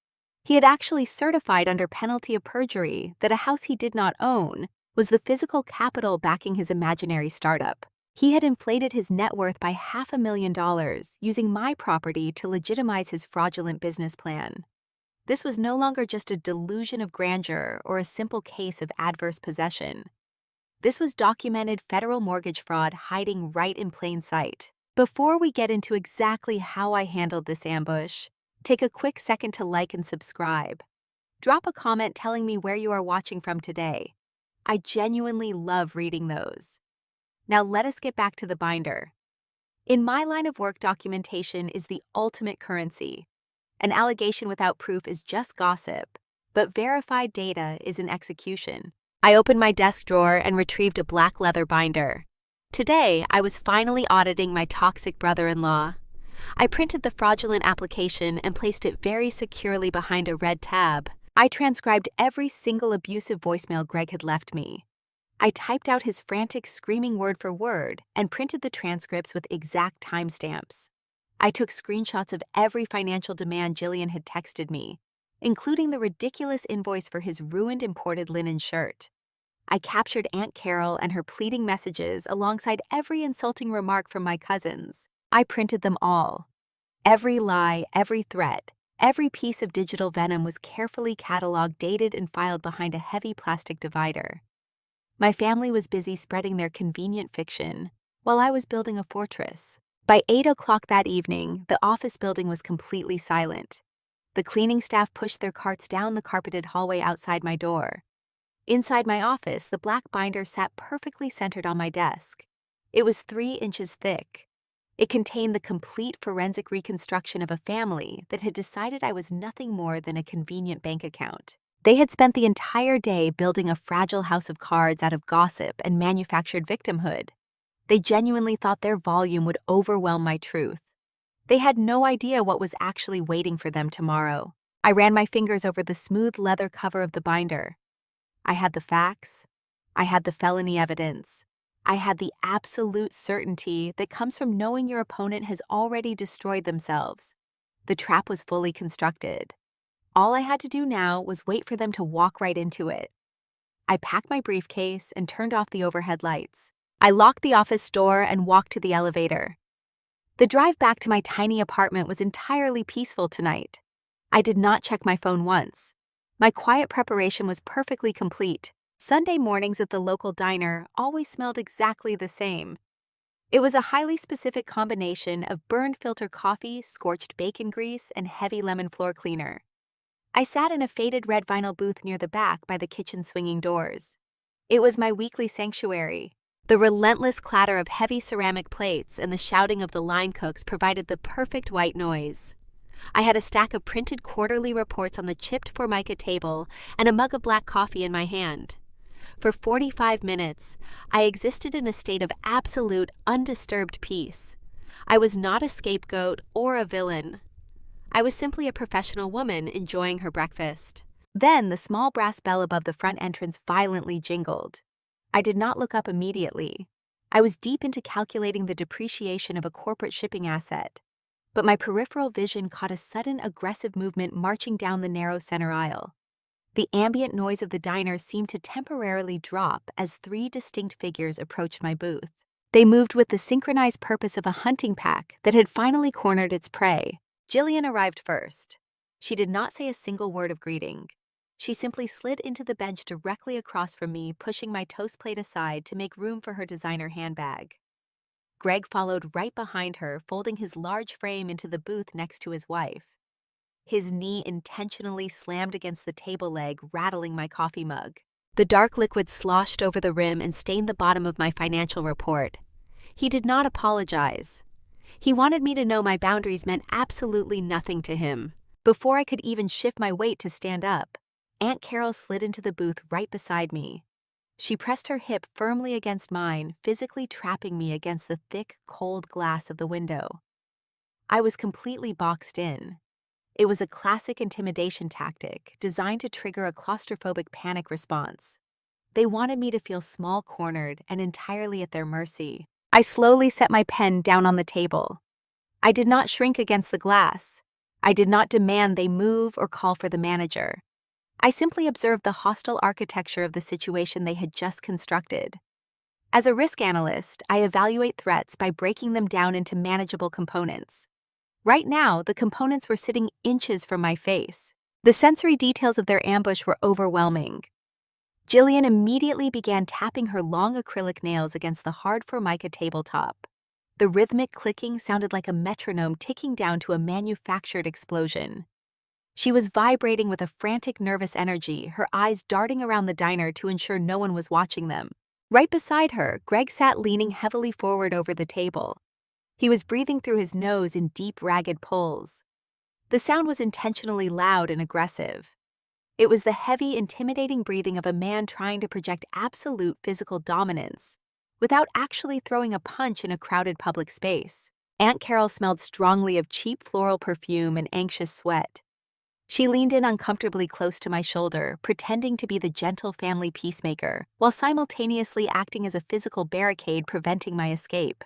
He had actually certified under penalty of perjury that a house he did not own was the physical capital backing his imaginary startup. He had inflated his net worth by $500,000 using my property to legitimize his fraudulent business plan. This was no longer just a delusion of grandeur or a simple case of adverse possession. This was documented federal mortgage fraud hiding right in plain sight. Before we get into exactly how I handled this ambush, take a quick second to like and subscribe. Drop a comment telling me where you are watching from today. I genuinely love reading those. Now let us get back to the binder. In my line of work, documentation is the ultimate currency. An allegation without proof is just gossip, but verified data is an execution. I opened my desk drawer and retrieved a black leather binder. Today, I was finally auditing my toxic brother-in-law. I printed the fraudulent application and placed it very securely behind a red tab. I transcribed every single abusive voicemail Greg had left me. I typed out his frantic, screaming word for word and printed the transcripts with exact timestamps. I took screenshots of every financial demand Jillian had texted me, including the ridiculous invoice for his ruined imported linen shirt. I captured Aunt Carol and her pleading messages alongside every insulting remark from my cousins. I printed them all. Every lie, every threat, every piece of digital venom was carefully cataloged, dated, and filed behind a heavy plastic divider. My family was busy spreading their convenient fiction, while I was building a fortress. By 8 o'clock that evening, the office building was completely silent. The cleaning staff pushed their carts down the carpeted hallway outside my door. Inside my office, the black binder sat perfectly centered on my desk. It was 3 inches thick. It contained the complete forensic reconstruction of a family that had decided I was nothing more than a convenient bank account. They had spent the entire day building a fragile house of cards out of gossip and manufactured victimhood. They genuinely thought their volume would overwhelm my truth. They had no idea what was actually waiting for them tomorrow. I ran my fingers over the smooth leather cover of the binder. I had the facts. I had the felony evidence. I had the absolute certainty that comes from knowing your opponent has already destroyed themselves. The trap was fully constructed. All I had to do now was wait for them to walk right into it. I packed my briefcase and turned off the overhead lights. I locked the office door and walked to the elevator. The drive back to my tiny apartment was entirely peaceful tonight. I did not check my phone once. My quiet preparation was perfectly complete. Sunday mornings at the local diner always smelled exactly the same. It was a highly specific combination of burned filter coffee, scorched bacon grease, and heavy lemon floor cleaner. I sat in a faded red vinyl booth near the back by the kitchen swinging doors. It was my weekly sanctuary. The relentless clatter of heavy ceramic plates and the shouting of the line cooks provided the perfect white noise. I had a stack of printed quarterly reports on the chipped Formica table and a mug of black coffee in my hand. For 45 minutes, I existed in a state of absolute, undisturbed peace. I was not a scapegoat or a villain. I was simply a professional woman enjoying her breakfast. Then the small brass bell above the front entrance violently jingled. I did not look up immediately. I was deep into calculating the depreciation of a corporate shipping asset. But my peripheral vision caught a sudden aggressive movement marching down the narrow center aisle. The ambient noise of the diner seemed to temporarily drop as 3 distinct figures approached my booth. They moved with the synchronized purpose of a hunting pack that had finally cornered its prey. Jillian arrived first. She did not say a single word of greeting. She simply slid into the bench directly across from me, pushing my toast plate aside to make room for her designer handbag. Greg followed right behind her, folding his large frame into the booth next to his wife. His knee intentionally slammed against the table leg, rattling my coffee mug. The dark liquid sloshed over the rim and stained the bottom of my financial report. He did not apologize. He wanted me to know my boundaries meant absolutely nothing to him. Before I could even shift my weight to stand up, Aunt Carol slid into the booth right beside me. She pressed her hip firmly against mine, physically trapping me against the thick, cold glass of the window. I was completely boxed in. It was a classic intimidation tactic designed to trigger a claustrophobic panic response. They wanted me to feel small-cornered and entirely at their mercy. I slowly set my pen down on the table. I did not shrink against the glass. I did not demand they move or call for the manager. I simply observed the hostile architecture of the situation they had just constructed. As a risk analyst, I evaluate threats by breaking them down into manageable components. Right now, the components were sitting inches from my face. The sensory details of their ambush were overwhelming. Jillian immediately began tapping her long acrylic nails against the hard Formica tabletop. The rhythmic clicking sounded like a metronome ticking down to a manufactured explosion. She was vibrating with a frantic, nervous energy, her eyes darting around the diner to ensure no one was watching them. Right beside her, Greg sat leaning heavily forward over the table. He was breathing through his nose in deep, ragged pulls. The sound was intentionally loud and aggressive. It was the heavy, intimidating breathing of a man trying to project absolute physical dominance without actually throwing a punch in a crowded public space. Aunt Carol smelled strongly of cheap floral perfume and anxious sweat. She leaned in uncomfortably close to my shoulder, pretending to be the gentle family peacemaker, while simultaneously acting as a physical barricade preventing my escape.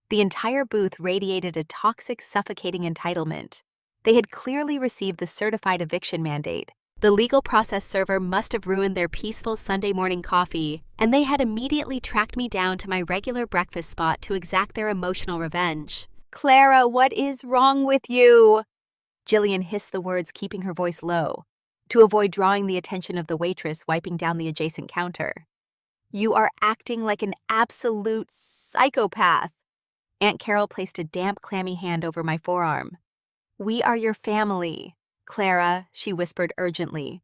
The entire booth radiated a toxic, suffocating entitlement. They had clearly received the certified eviction mandate. The legal process server must have ruined their peaceful Sunday morning coffee, and they had immediately tracked me down to my regular breakfast spot to exact their emotional revenge. "Clara, what is wrong with you?" Jillian hissed the words, keeping her voice low, to avoid drawing the attention of the waitress wiping down the adjacent counter. "You are acting like an absolute psychopath." Aunt Carol placed a damp, clammy hand over my forearm. "We are your family, Clara," she whispered urgently.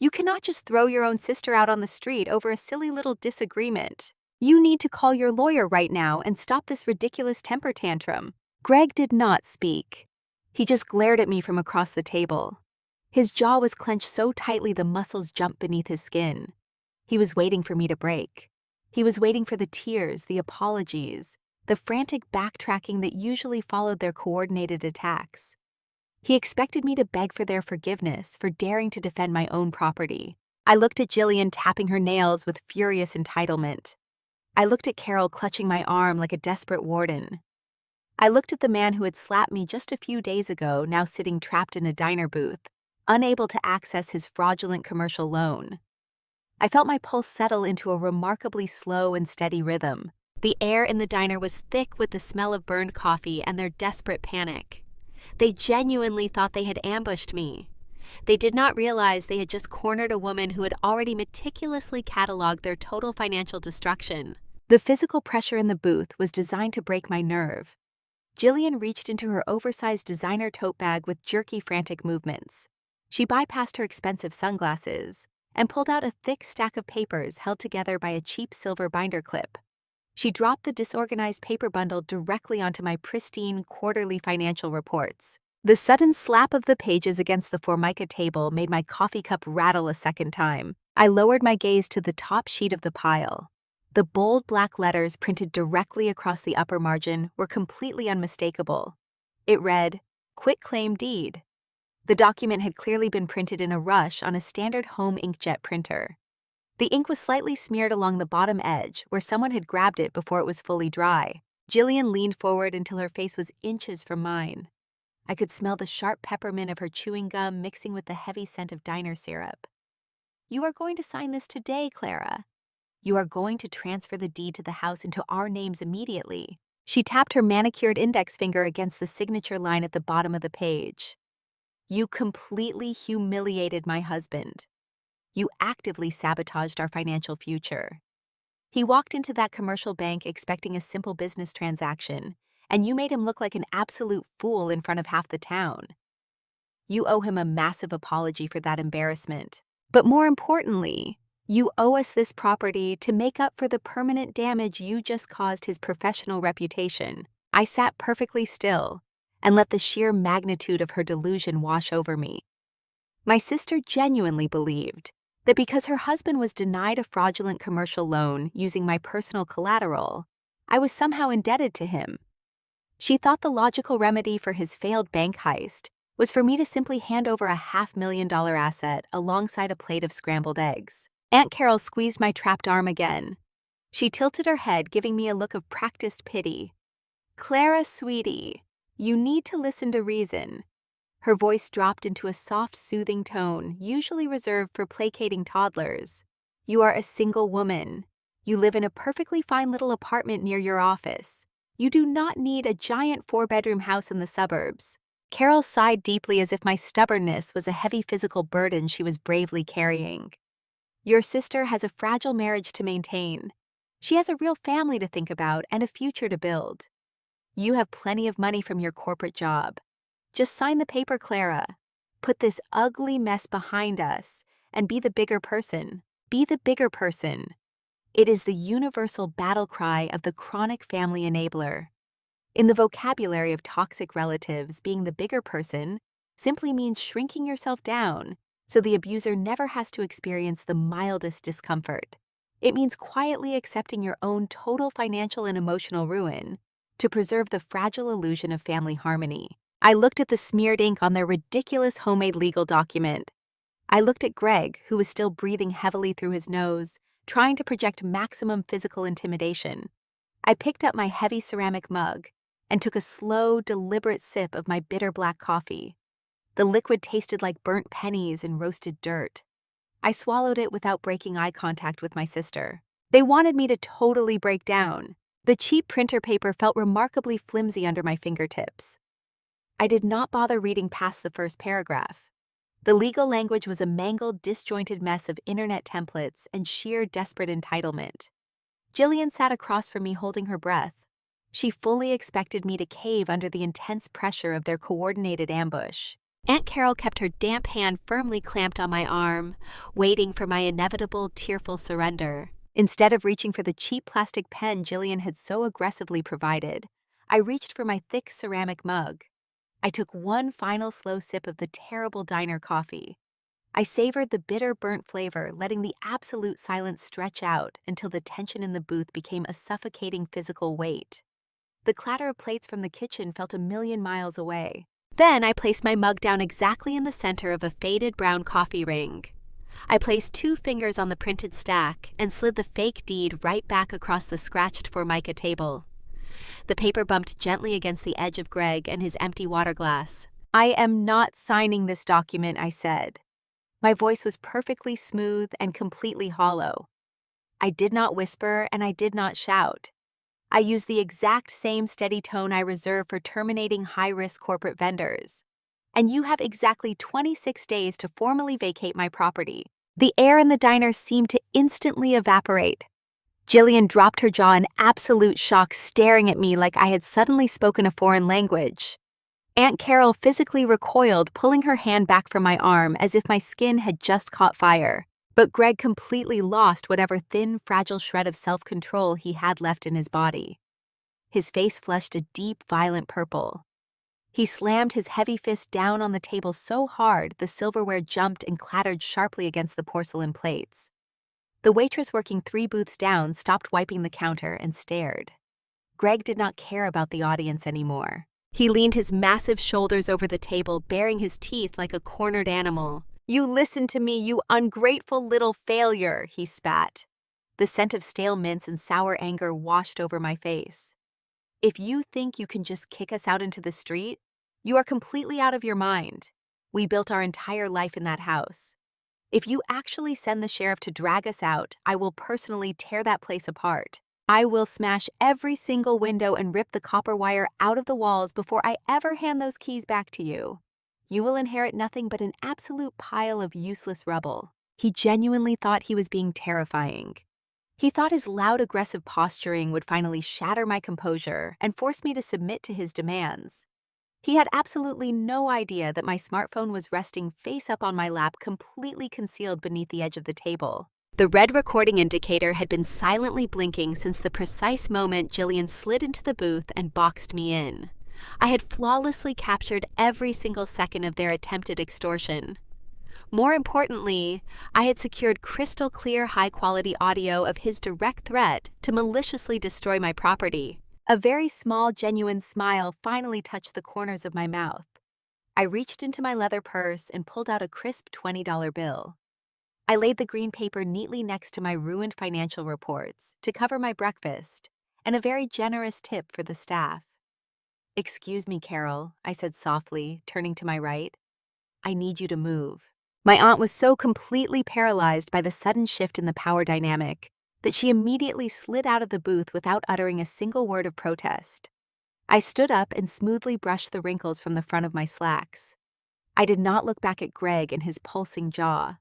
"You cannot just throw your own sister out on the street over a silly little disagreement. You need to call your lawyer right now and stop this ridiculous temper tantrum." Greg did not speak. He just glared at me from across the table. His jaw was clenched so tightly the muscles jumped beneath his skin. He was waiting for me to break. He was waiting for the tears, the apologies, the frantic backtracking that usually followed their coordinated attacks. He expected me to beg for their forgiveness for daring to defend my own property. I looked at Jillian tapping her nails with furious entitlement. I looked at Carol clutching my arm like a desperate warden. I looked at the man who had slapped me just a few days ago, now sitting trapped in a diner booth, unable to access his fraudulent commercial loan. I felt my pulse settle into a remarkably slow and steady rhythm. The air in the diner was thick with the smell of burned coffee and their desperate panic. They genuinely thought they had ambushed me. They did not realize they had just cornered a woman who had already meticulously cataloged their total financial destruction. The physical pressure in the booth was designed to break my nerve. Jillian reached into her oversized designer tote bag with jerky, frantic movements. She bypassed her expensive sunglasses and pulled out a thick stack of papers held together by a cheap silver binder clip. She dropped the disorganized paper bundle directly onto my pristine quarterly financial reports. The sudden slap of the pages against the Formica table made my coffee cup rattle a second time. I lowered my gaze to the top sheet of the pile. The bold black letters printed directly across the upper margin were completely unmistakable. It read, "Quitclaim Deed." The document had clearly been printed in a rush on a standard home inkjet printer. The ink was slightly smeared along the bottom edge where someone had grabbed it before it was fully dry. Jillian leaned forward until her face was inches from mine. I could smell the sharp peppermint of her chewing gum mixing with the heavy scent of diner syrup. "You are going to sign this today, Clara. You are going to transfer the deed to the house into our names immediately." She tapped her manicured index finger against the signature line at the bottom of the page. "You completely humiliated my husband. You actively sabotaged our financial future. He walked into that commercial bank expecting a simple business transaction, and you made him look like an absolute fool in front of half the town. You owe him a massive apology for that embarrassment. But more importantly, you owe us this property to make up for the permanent damage you just caused his professional reputation." I sat perfectly still and let the sheer magnitude of her delusion wash over me. My sister genuinely believed that because her husband was denied a fraudulent commercial loan using my personal collateral, I was somehow indebted to him. She thought the logical remedy for his failed bank heist was for me to simply hand over a $500,000 asset alongside a plate of scrambled eggs. Aunt Carol squeezed my trapped arm again. She tilted her head, giving me a look of practiced pity. "Clara, sweetie, you need to listen to reason." Her voice dropped into a soft, soothing tone, usually reserved for placating toddlers. "You are a single woman. You live in a perfectly fine little apartment near your office. You do not need a giant 4-bedroom house in the suburbs." Carol sighed deeply as if my stubbornness was a heavy physical burden she was bravely carrying. "Your sister has a fragile marriage to maintain. She has a real family to think about and a future to build. You have plenty of money from your corporate job. Just sign the paper, Clara. Put this ugly mess behind us and be the bigger person. Be the bigger person. It is the universal battle cry of the chronic family enabler. In the vocabulary of toxic relatives, being the bigger person simply means shrinking yourself down so the abuser never has to experience the mildest discomfort. It means quietly accepting your own total financial and emotional ruin to preserve the fragile illusion of family harmony. I looked at the smeared ink on their ridiculous homemade legal document. I looked at Greg, who was still breathing heavily through his nose, trying to project maximum physical intimidation. I picked up my heavy ceramic mug and took a slow, deliberate sip of my bitter black coffee. The liquid tasted like burnt pennies and roasted dirt. I swallowed it without breaking eye contact with my sister. They wanted me to totally break down. The cheap printer paper felt remarkably flimsy under my fingertips. I did not bother reading past the first paragraph. The legal language was a mangled, disjointed mess of internet templates and sheer desperate entitlement. Jillian sat across from me holding her breath. She fully expected me to cave under the intense pressure of their coordinated ambush. Aunt Carol kept her damp hand firmly clamped on my arm, waiting for my inevitable, tearful surrender. Instead of reaching for the cheap plastic pen Jillian had so aggressively provided, I reached for my thick ceramic mug. I took one final slow sip of the terrible diner coffee. I savored the bitter, burnt flavor, letting the absolute silence stretch out until the tension in the booth became a suffocating physical weight. The clatter of plates from the kitchen felt a million miles away. Then I placed my mug down exactly in the center of a faded brown coffee ring. I placed 2 fingers on the printed stack and slid the fake deed right back across the scratched Formica table. The paper bumped gently against the edge of Greg and his empty water glass. "I am not signing this document," I said. My voice was perfectly smooth and completely hollow. I did not whisper and I did not shout. I used the exact same steady tone I reserve for terminating high-risk corporate vendors. And you have exactly 26 days to formally vacate my property. The air in the diner seemed to instantly evaporate. Jillian dropped her jaw in absolute shock, staring at me like I had suddenly spoken a foreign language. Aunt Carol physically recoiled, pulling her hand back from my arm as if my skin had just caught fire. But Greg completely lost whatever thin, fragile shred of self-control he had left in his body. His face flushed a deep, violent purple. He slammed his heavy fist down on the table so hard the silverware jumped and clattered sharply against the porcelain plates. The waitress working 3 booths down stopped wiping the counter and stared. Greg did not care about the audience anymore. He leaned his massive shoulders over the table, baring his teeth like a cornered animal. "You listen to me, you ungrateful little failure," he spat. The scent of stale mints and sour anger washed over my face. "If you think you can just kick us out into the street, you are completely out of your mind. We built our entire life in that house. If you actually send the sheriff to drag us out, I will personally tear that place apart. I will smash every single window and rip the copper wire out of the walls before I ever hand those keys back to you. You will inherit nothing but an absolute pile of useless rubble." He genuinely thought he was being terrifying. He thought his loud, aggressive posturing would finally shatter my composure and force me to submit to his demands. He had absolutely no idea that my smartphone was resting face up on my lap, completely concealed beneath the edge of the table. The red recording indicator had been silently blinking since the precise moment Jillian slid into the booth and boxed me in. I had flawlessly captured every single second of their attempted extortion. More importantly, I had secured crystal clear, high-quality audio of his direct threat to maliciously destroy my property. A very small, genuine smile finally touched the corners of my mouth. I reached into my leather purse and pulled out a crisp $20 bill. I laid the green paper neatly next to my ruined financial reports to cover my breakfast and a very generous tip for the staff. "Excuse me, Carol," I said softly, turning to my right. "I need you to move." My aunt was so completely paralyzed by the sudden shift in the power dynamic that she immediately slid out of the booth without uttering a single word of protest. I stood up and smoothly brushed the wrinkles from the front of my slacks. I did not look back at Greg and his pulsing jaw.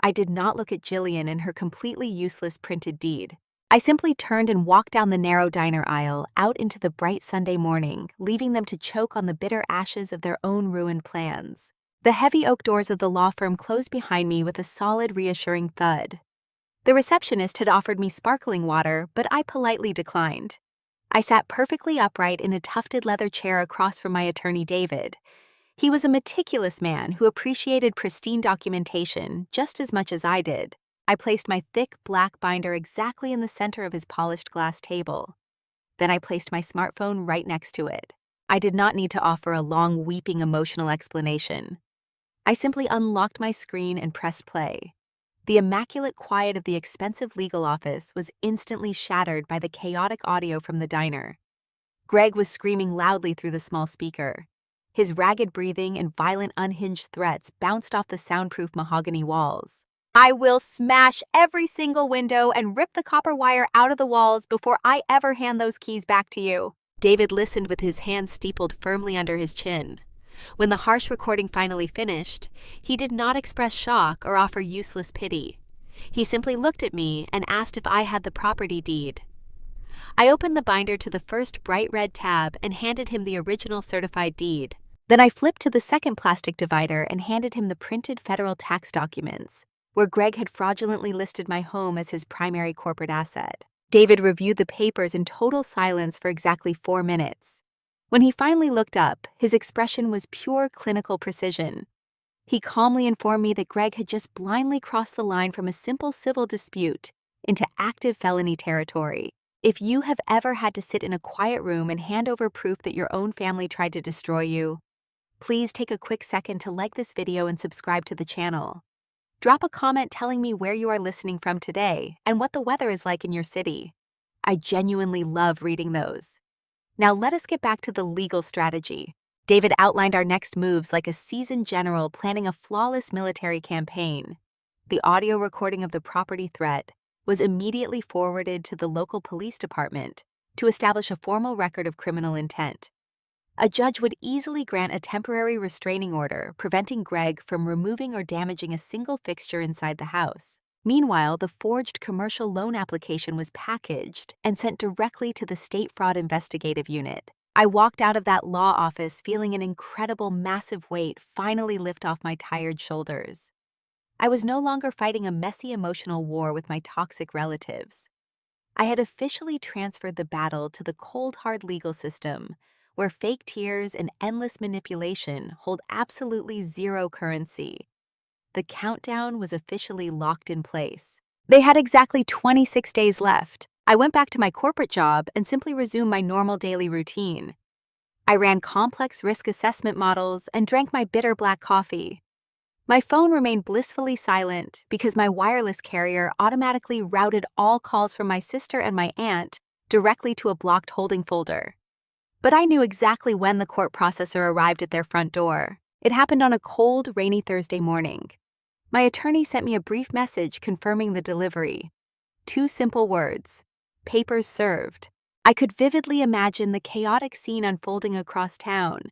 I did not look at Jillian and her completely useless printed deed. I simply turned and walked down the narrow diner aisle out into the bright Sunday morning, leaving them to choke on the bitter ashes of their own ruined plans. The heavy oak doors of the law firm closed behind me with a solid, reassuring thud. The receptionist had offered me sparkling water, but I politely declined. I sat perfectly upright in a tufted leather chair across from my attorney, David. He was a meticulous man who appreciated pristine documentation just as much as I did. I placed my thick black binder exactly in the center of his polished glass table. Then I placed my smartphone right next to it. I did not need to offer a long, weeping, emotional explanation. I simply unlocked my screen and pressed play. The immaculate quiet of the expensive legal office was instantly shattered by the chaotic audio from the diner. Greg was screaming loudly through the small speaker. His ragged breathing and violent, unhinged threats bounced off the soundproof mahogany walls. "I will smash every single window and rip the copper wire out of the walls before I ever hand those keys back to you." David listened with his hands steepled firmly under his chin. When the harsh recording finally finished, he did not express shock or offer useless pity. He simply looked at me and asked if I had the property deed. I opened the binder to the first bright red tab and handed him the original certified deed. Then I flipped to the second plastic divider and handed him the printed federal tax documents, where Greg had fraudulently listed my home as his primary corporate asset. David reviewed the papers in total silence for exactly 4 minutes. When he finally looked up, his expression was pure clinical precision. He calmly informed me that Greg had just blindly crossed the line from a simple civil dispute into active felony territory. If you have ever had to sit in a quiet room and hand over proof that your own family tried to destroy you, please take a quick second to like this video and subscribe to the channel. Drop a comment telling me where you are listening from today and what the weather is like in your city. I genuinely love reading those. Now let us get back to the legal strategy. David outlined our next moves like a seasoned general planning a flawless military campaign. The audio recording of the property threat was immediately forwarded to the local police department to establish a formal record of criminal intent. A judge would easily grant a temporary restraining order preventing Greg from removing or damaging a single fixture inside the house. Meanwhile, the forged commercial loan application was packaged and sent directly to the State Fraud Investigative Unit. I walked out of that law office feeling an incredible, massive weight finally lift off my tired shoulders. I was no longer fighting a messy emotional war with my toxic relatives. I had officially transferred the battle to the cold, hard legal system, where fake tears and endless manipulation hold absolutely zero currency. The countdown was officially locked in place. They had exactly 26 days left. I went back to my corporate job and simply resumed my normal daily routine. I ran complex risk assessment models and drank my bitter black coffee. My phone remained blissfully silent because my wireless carrier automatically routed all calls from my sister and my aunt directly to a blocked holding folder. But I knew exactly when the court processor arrived at their front door. It happened on a cold, rainy Thursday morning. My attorney sent me a brief message confirming the delivery. 2 simple words: papers served. I could vividly imagine the chaotic scene unfolding across town.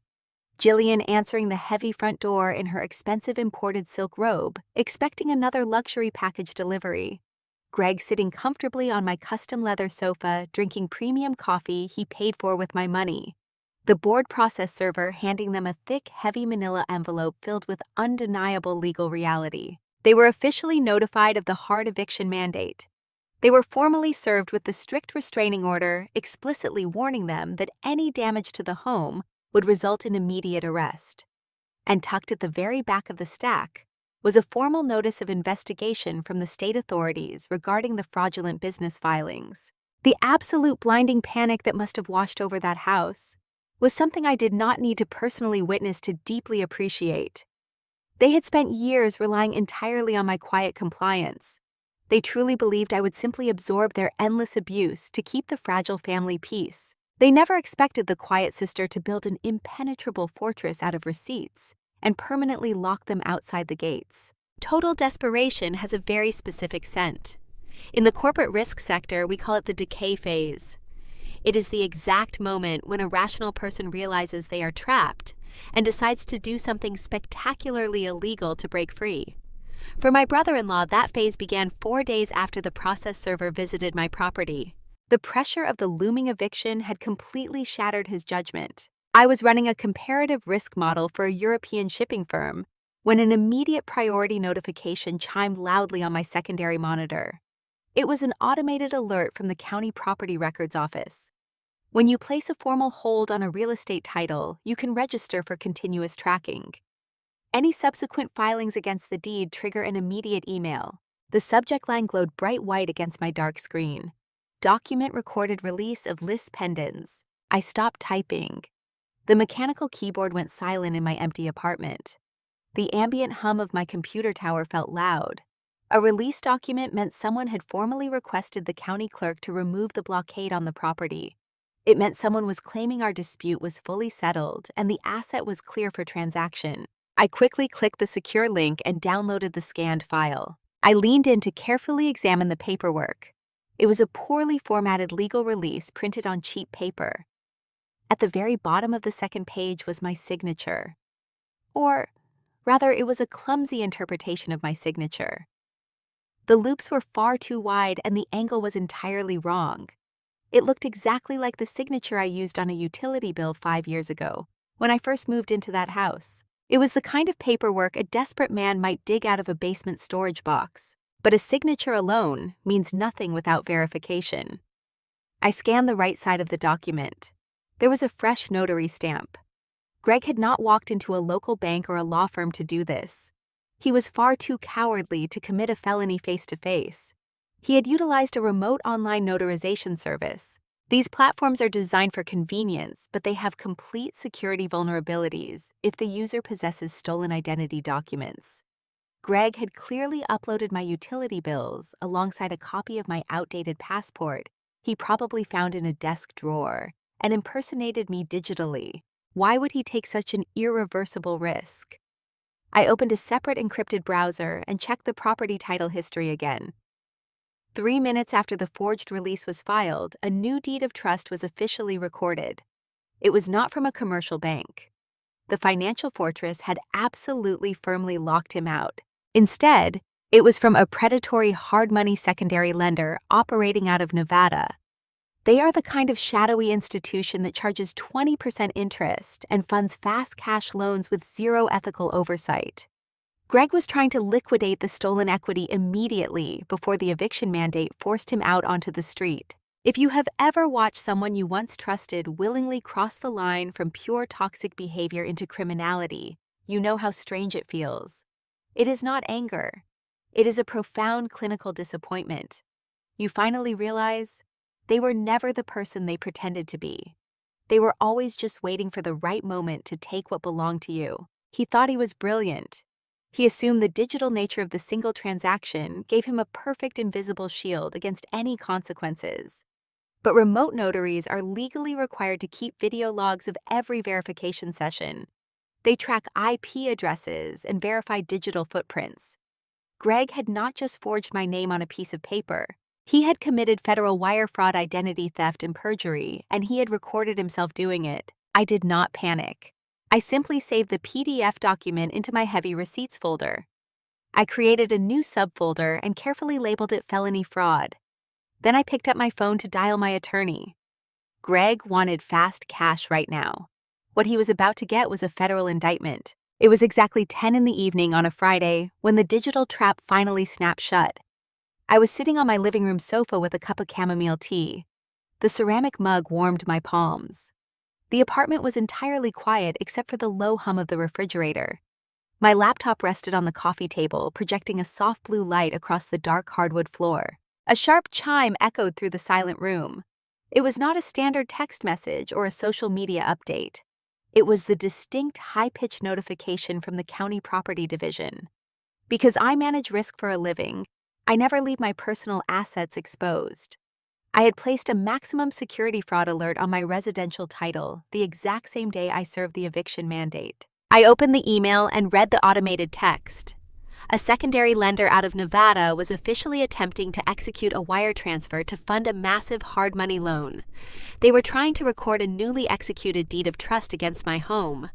Jillian answering the heavy front door in her expensive imported silk robe, expecting another luxury package delivery. Greg sitting comfortably on my custom leather sofa, drinking premium coffee he paid for with my money. The board process server handing them a thick, heavy manila envelope filled with undeniable legal reality. They were officially notified of the hard eviction mandate. They were formally served with the strict restraining order, explicitly warning them that any damage to the home would result in immediate arrest. And tucked at the very back of the stack was a formal notice of investigation from the state authorities regarding the fraudulent business filings. The absolute blinding panic that must have washed over that house was something I did not need to personally witness to deeply appreciate. They had spent years relying entirely on my quiet compliance. They truly believed I would simply absorb their endless abuse to keep the fragile family peace. They never expected the quiet sister to build an impenetrable fortress out of receipts and permanently lock them outside the gates. Total desperation has a very specific scent. In the corporate risk sector, we call it the decay phase. It is the exact moment when a rational person realizes they are trapped and decides to do something spectacularly illegal to break free. For my brother-in-law, that phase began 4 days after the process server visited my property. The pressure of the looming eviction had completely shattered his judgment. I was running a comparative risk model for a European shipping firm, when an immediate priority notification chimed loudly on my secondary monitor. It was an automated alert from the county property records office. When you place a formal hold on a real estate title, you can register for continuous tracking. Any subsequent filings against the deed trigger an immediate email. The subject line glowed bright white against my dark screen. Document recorded release of lis pendens. I stopped typing. The mechanical keyboard went silent in my empty apartment. The ambient hum of my computer tower felt loud. A release document meant someone had formally requested the county clerk to remove the blockade on the property. It meant someone was claiming our dispute was fully settled and the asset was clear for transaction. I quickly clicked the secure link and downloaded the scanned file. I leaned in to carefully examine the paperwork. It was a poorly formatted legal release printed on cheap paper. At the very bottom of the second page was my signature. Or, rather, it was a clumsy interpretation of my signature. The loops were far too wide and the angle was entirely wrong. It looked exactly like the signature I used on a utility bill 5 years ago, when I first moved into that house. It was the kind of paperwork a desperate man might dig out of a basement storage box. But a signature alone means nothing without verification. I scanned the right side of the document. There was a fresh notary stamp. Greg had not walked into a local bank or a law firm to do this. He was far too cowardly to commit a felony face-to-face. He had utilized a remote online notarization service. These platforms are designed for convenience, but they have complete security vulnerabilities if the user possesses stolen identity documents. Greg had clearly uploaded my utility bills alongside a copy of my outdated passport he probably found in a desk drawer and impersonated me digitally. Why would he take such an irreversible risk? I opened a separate encrypted browser and checked the property title history again. 3 minutes after the forged release was filed, a new deed of trust was officially recorded. It was not from a commercial bank. The financial fortress had absolutely firmly locked him out. Instead, it was from a predatory hard money secondary lender operating out of Nevada. They are the kind of shadowy institution that charges 20% interest and funds fast cash loans with zero ethical oversight. Greg was trying to liquidate the stolen equity immediately before the eviction mandate forced him out onto the street. If you have ever watched someone you once trusted willingly cross the line from pure toxic behavior into criminality, you know how strange it feels. It is not anger. It is a profound clinical disappointment. You finally realize they were never the person they pretended to be. They were always just waiting for the right moment to take what belonged to you. He thought he was brilliant. He assumed the digital nature of the single transaction gave him a perfect invisible shield against any consequences. But remote notaries are legally required to keep video logs of every verification session. They track IP addresses and verify digital footprints. Greg had not just forged my name on a piece of paper. He had committed federal wire fraud, identity theft, and perjury, and he had recorded himself doing it. I did not panic. I simply saved the PDF document into my heavy receipts folder. I created a new subfolder and carefully labeled it felony fraud. Then I picked up my phone to dial my attorney. Greg wanted fast cash right now. What he was about to get was a federal indictment. It was exactly 10 in the evening on a Friday when the digital trap finally snapped shut. I was sitting on my living room sofa with a cup of chamomile tea. The ceramic mug warmed my palms. The apartment was entirely quiet except for the low hum of the refrigerator. My laptop rested on the coffee table, projecting a soft blue light across the dark hardwood floor. A sharp chime echoed through the silent room. It was not a standard text message or a social media update. It was the distinct high-pitched notification from the county property division. Because I manage risk for a living, I never leave my personal assets exposed. I had placed a maximum security fraud alert on my residential title the exact same day I served the eviction mandate. I opened the email and read the automated text. A secondary lender out of Nevada was officially attempting to execute a wire transfer to fund a massive hard money loan. They were trying to record a newly executed deed of trust against my home.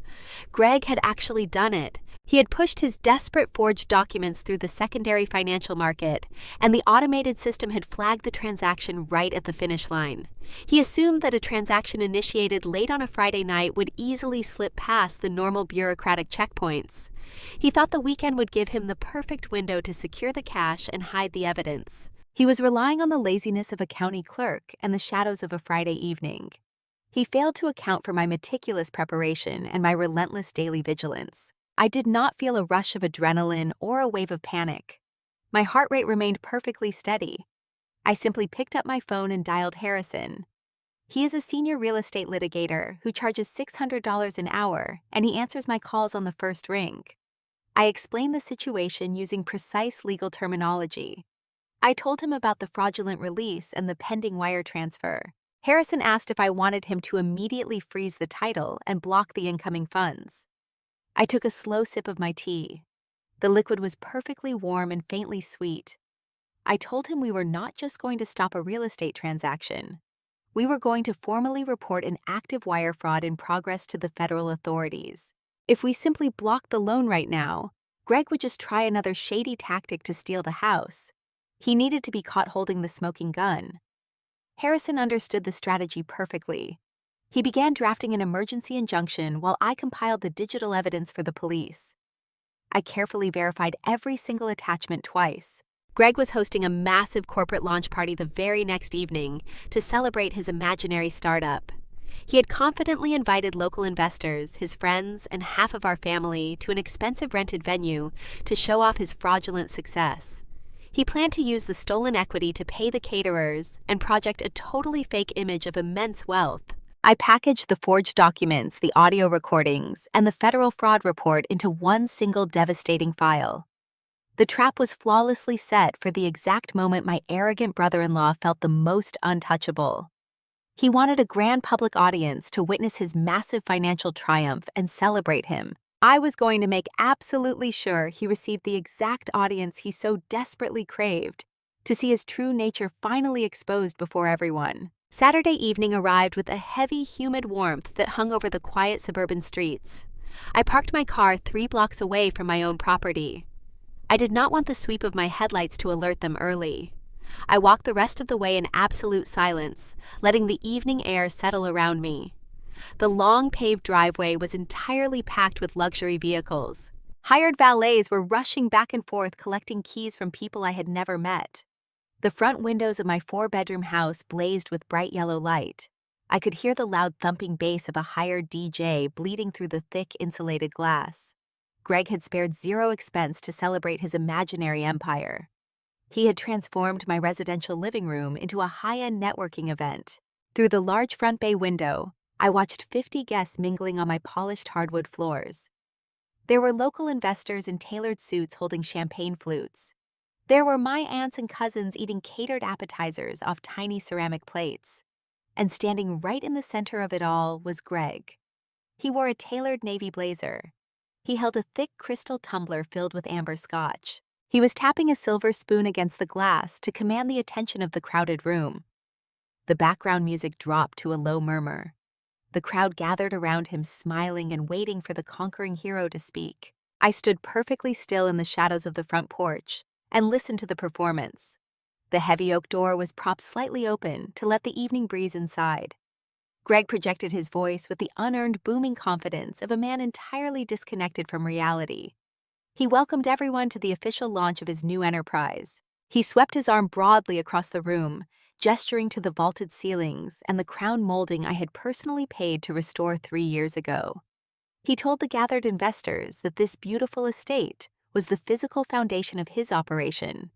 Greg had actually done it, He had pushed his desperate forged documents through the secondary financial market, and the automated system had flagged the transaction right at the finish line. He assumed that a transaction initiated late on a Friday night would easily slip past the normal bureaucratic checkpoints. He thought the weekend would give him the perfect window to secure the cash and hide the evidence. He was relying on the laziness of a county clerk and the shadows of a Friday evening. He failed to account for my meticulous preparation and my relentless daily vigilance. I did not feel a rush of adrenaline or a wave of panic. My heart rate remained perfectly steady. I simply picked up my phone and dialed Harrison. He is a senior real estate litigator who charges $600 an hour, and he answers my calls on the first ring. I explained the situation using precise legal terminology. I told him about the fraudulent release and the pending wire transfer. Harrison asked if I wanted him to immediately freeze the title and block the incoming funds. I took a slow sip of my tea. The liquid was perfectly warm and faintly sweet. I told him we were not just going to stop a real estate transaction. We were going to formally report an active wire fraud in progress to the federal authorities. If we simply blocked the loan right now, Greg would just try another shady tactic to steal the house. He needed to be caught holding the smoking gun. Harrison understood the strategy perfectly. He began drafting an emergency injunction while I compiled the digital evidence for the police. I carefully verified every single attachment twice. Greg was hosting a massive corporate launch party the very next evening to celebrate his imaginary startup. He had confidently invited local investors, his friends, and half of our family to an expensive rented venue to show off his fraudulent success. He planned to use the stolen equity to pay the caterers and project a totally fake image of immense wealth. I packaged the forged documents, the audio recordings, and the federal fraud report into one single devastating file. The trap was flawlessly set for the exact moment my arrogant brother-in-law felt the most untouchable. He wanted a grand public audience to witness his massive financial triumph and celebrate him. I was going to make absolutely sure he received the exact audience he so desperately craved, to see his true nature finally exposed before everyone. Saturday evening arrived with a heavy, humid warmth that hung over the quiet suburban streets. I parked my car 3 blocks away from my own property. I did not want the sweep of my headlights to alert them early. I walked the rest of the way in absolute silence, letting the evening air settle around me. The long paved driveway was entirely packed with luxury vehicles. Hired valets were rushing back and forth collecting keys from people I had never met. The front windows of my 4-bedroom house blazed with bright yellow light. I could hear the loud thumping bass of a hired DJ bleeding through the thick insulated glass. Greg had spared zero expense to celebrate his imaginary empire. He had transformed my residential living room into a high-end networking event. Through the large front bay window, I watched 50 guests mingling on my polished hardwood floors. There were local investors in tailored suits holding champagne flutes. There were my aunts and cousins eating catered appetizers off tiny ceramic plates. And standing right in the center of it all was Greg. He wore a tailored navy blazer. He held a thick crystal tumbler filled with amber scotch. He was tapping a silver spoon against the glass to command the attention of the crowded room. The background music dropped to a low murmur. The crowd gathered around him, smiling and waiting for the conquering hero to speak. I stood perfectly still in the shadows of the front porch and listened to the performance. The heavy oak door was propped slightly open to let the evening breeze inside. Greg projected his voice with the unearned booming confidence of a man entirely disconnected from reality. He welcomed everyone to the official launch of his new enterprise. He swept his arm broadly across the room, gesturing to the vaulted ceilings and the crown molding I had personally paid to restore 3 years ago. He told the gathered investors that this beautiful estate was the physical foundation of his operation.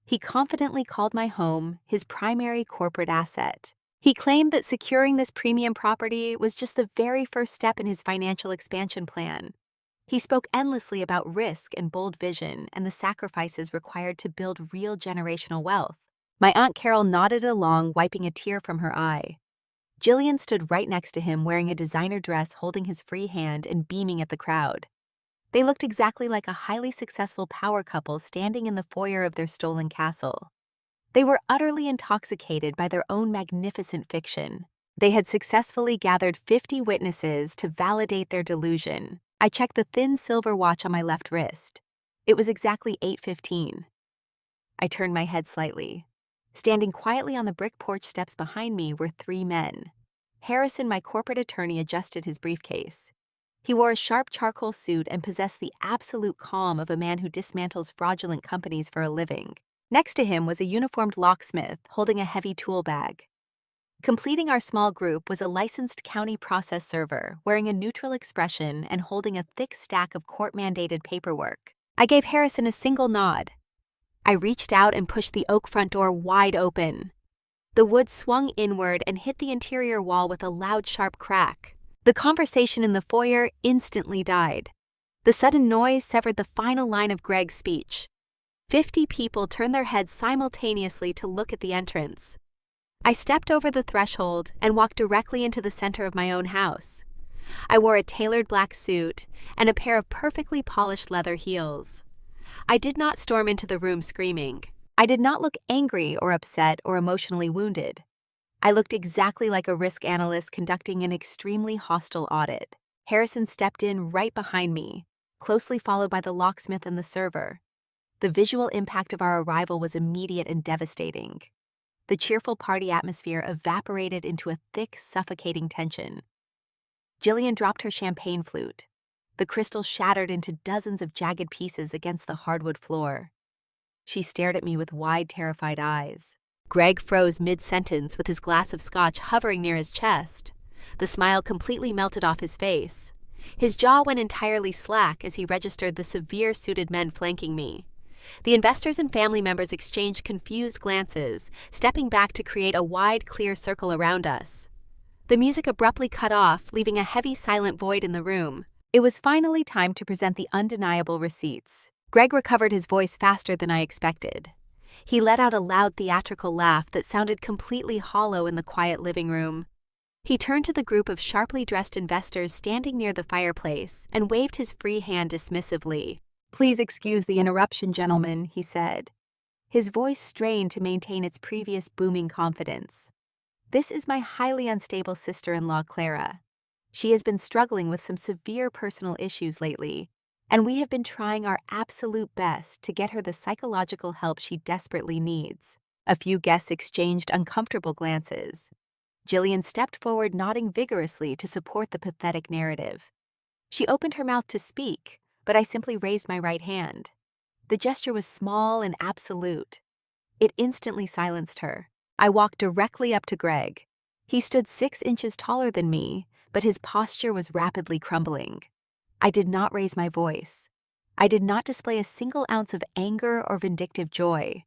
He confidently called my home his primary corporate asset. He claimed that securing this premium property was just the very first step in his financial expansion plan. He spoke endlessly about risk and bold vision and the sacrifices required to build real generational wealth. My Aunt Carol nodded along, wiping a tear from her eye. Jillian stood right next to him wearing a designer dress, holding his free hand and beaming at the crowd. They looked exactly like a highly successful power couple standing in the foyer of their stolen castle. They were utterly intoxicated by their own magnificent fiction. They had successfully gathered 50 witnesses to validate their delusion, I checked the thin silver watch on my left wrist. It was exactly 8:15. I turned my head slightly. Standing quietly on the brick porch steps behind me were 3 men. Harrison, my corporate attorney, adjusted his briefcase. He wore a sharp charcoal suit and possessed the absolute calm of a man who dismantles fraudulent companies for a living. Next to him was a uniformed locksmith holding a heavy tool bag. Completing our small group was a licensed county process server wearing a neutral expression and holding a thick stack of court-mandated paperwork. I gave Harrison a single nod. I reached out and pushed the oak front door wide open. The wood swung inward and hit the interior wall with a loud, sharp crack. The conversation in the foyer instantly died. The sudden noise severed the final line of Greg's speech. 50 people turned their heads simultaneously to look at the entrance. I stepped over the threshold and walked directly into the center of my own house. I wore a tailored black suit and a pair of perfectly polished leather heels. I did not storm into the room screaming. I did not look angry or upset or emotionally wounded. I looked exactly like a risk analyst conducting an extremely hostile audit. Harrison stepped in right behind me, closely followed by the locksmith and the server. The visual impact of our arrival was immediate and devastating. The cheerful party atmosphere evaporated into a thick, suffocating tension. Jillian dropped her champagne flute. The crystal shattered into dozens of jagged pieces against the hardwood floor. She stared at me with wide, terrified eyes. Greg froze mid-sentence with his glass of scotch hovering near his chest. The smile completely melted off his face. His jaw went entirely slack as he registered the severe suited men flanking me. The investors and family members exchanged confused glances, stepping back to create a wide, clear circle around us. The music abruptly cut off, leaving a heavy, silent void in the room. It was finally time to present the undeniable receipts. Greg recovered his voice faster than I expected. He let out a loud, theatrical laugh that sounded completely hollow in the quiet living room. He turned to the group of sharply dressed investors standing near the fireplace and waved his free hand dismissively. "Please excuse the interruption, gentlemen," he said. His voice strained to maintain its previous booming confidence. "This is my highly unstable sister-in-law, Clara. She has been struggling with some severe personal issues lately, and we have been trying our absolute best to get her the psychological help she desperately needs." A few guests exchanged uncomfortable glances. Jillian stepped forward, nodding vigorously to support the pathetic narrative. She opened her mouth to speak, but I simply raised my right hand. The gesture was small and absolute. It instantly silenced her. I walked directly up to Greg. He stood 6 inches taller than me, but his posture was rapidly crumbling. I did not raise my voice. I did not display a single ounce of anger or vindictive joy.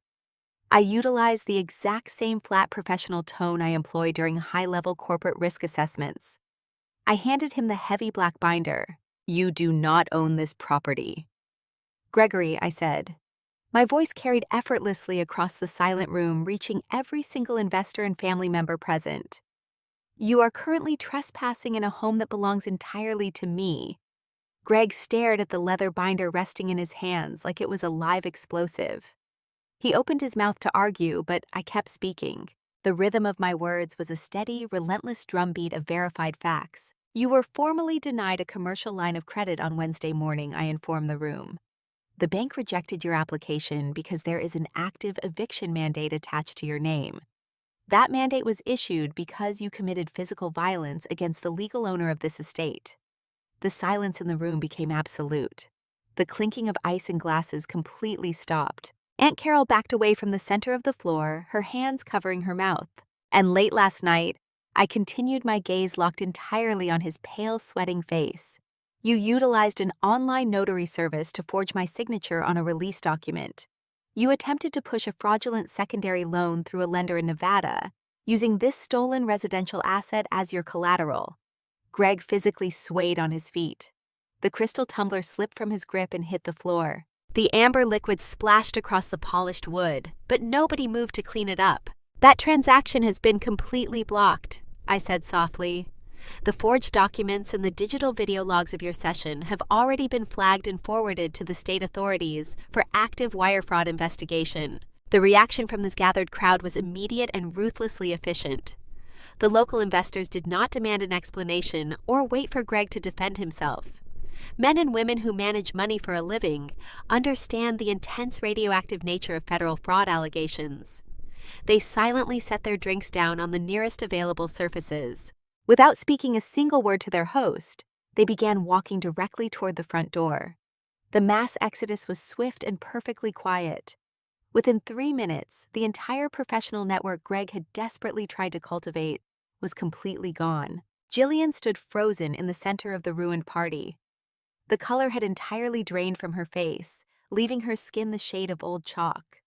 I utilized the exact same flat professional tone I employ during high-level corporate risk assessments. I handed him the heavy black binder. "You do not own this property." "Gregory," I said. My voice carried effortlessly across the silent room, reaching every single investor and family member present. "You are currently trespassing in a home that belongs entirely to me." Greg stared at the leather binder resting in his hands like it was a live explosive. He opened his mouth to argue, but I kept speaking. The rhythm of my words was a steady, relentless drumbeat of verified facts. "You were formally denied a commercial line of credit on Wednesday morning," I informed the room. "The bank rejected your application because there is an active eviction mandate attached to your name. That mandate was issued because you committed physical violence against the legal owner of this estate." The silence in the room became absolute. The clinking of ice and glasses completely stopped. Aunt Carol backed away from the center of the floor, her hands covering her mouth. And late last night, I continued, my gaze locked entirely on his pale, sweating face. "You utilized an online notary service to forge my signature on a release document. You attempted to push a fraudulent secondary loan through a lender in Nevada, using this stolen residential asset as your collateral." Greg physically swayed on his feet. The crystal tumbler slipped from his grip and hit the floor. The amber liquid splashed across the polished wood, but nobody moved to clean it up. "That transaction has been completely blocked," I said softly. "The forged documents and the digital video logs of your session have already been flagged and forwarded to the state authorities for active wire fraud investigation." The reaction from this gathered crowd was immediate and ruthlessly efficient. The local investors did not demand an explanation or wait for Greg to defend himself. Men and women who manage money for a living understand the intense radioactive nature of federal fraud allegations. They silently set their drinks down on the nearest available surfaces. Without speaking a single word to their host, they began walking directly toward the front door. The mass exodus was swift and perfectly quiet. Within 3 minutes, the entire professional network Greg had desperately tried to cultivate was completely gone. Jillian stood frozen in the center of the ruined party. The color had entirely drained from her face, leaving her skin the shade of old chalk.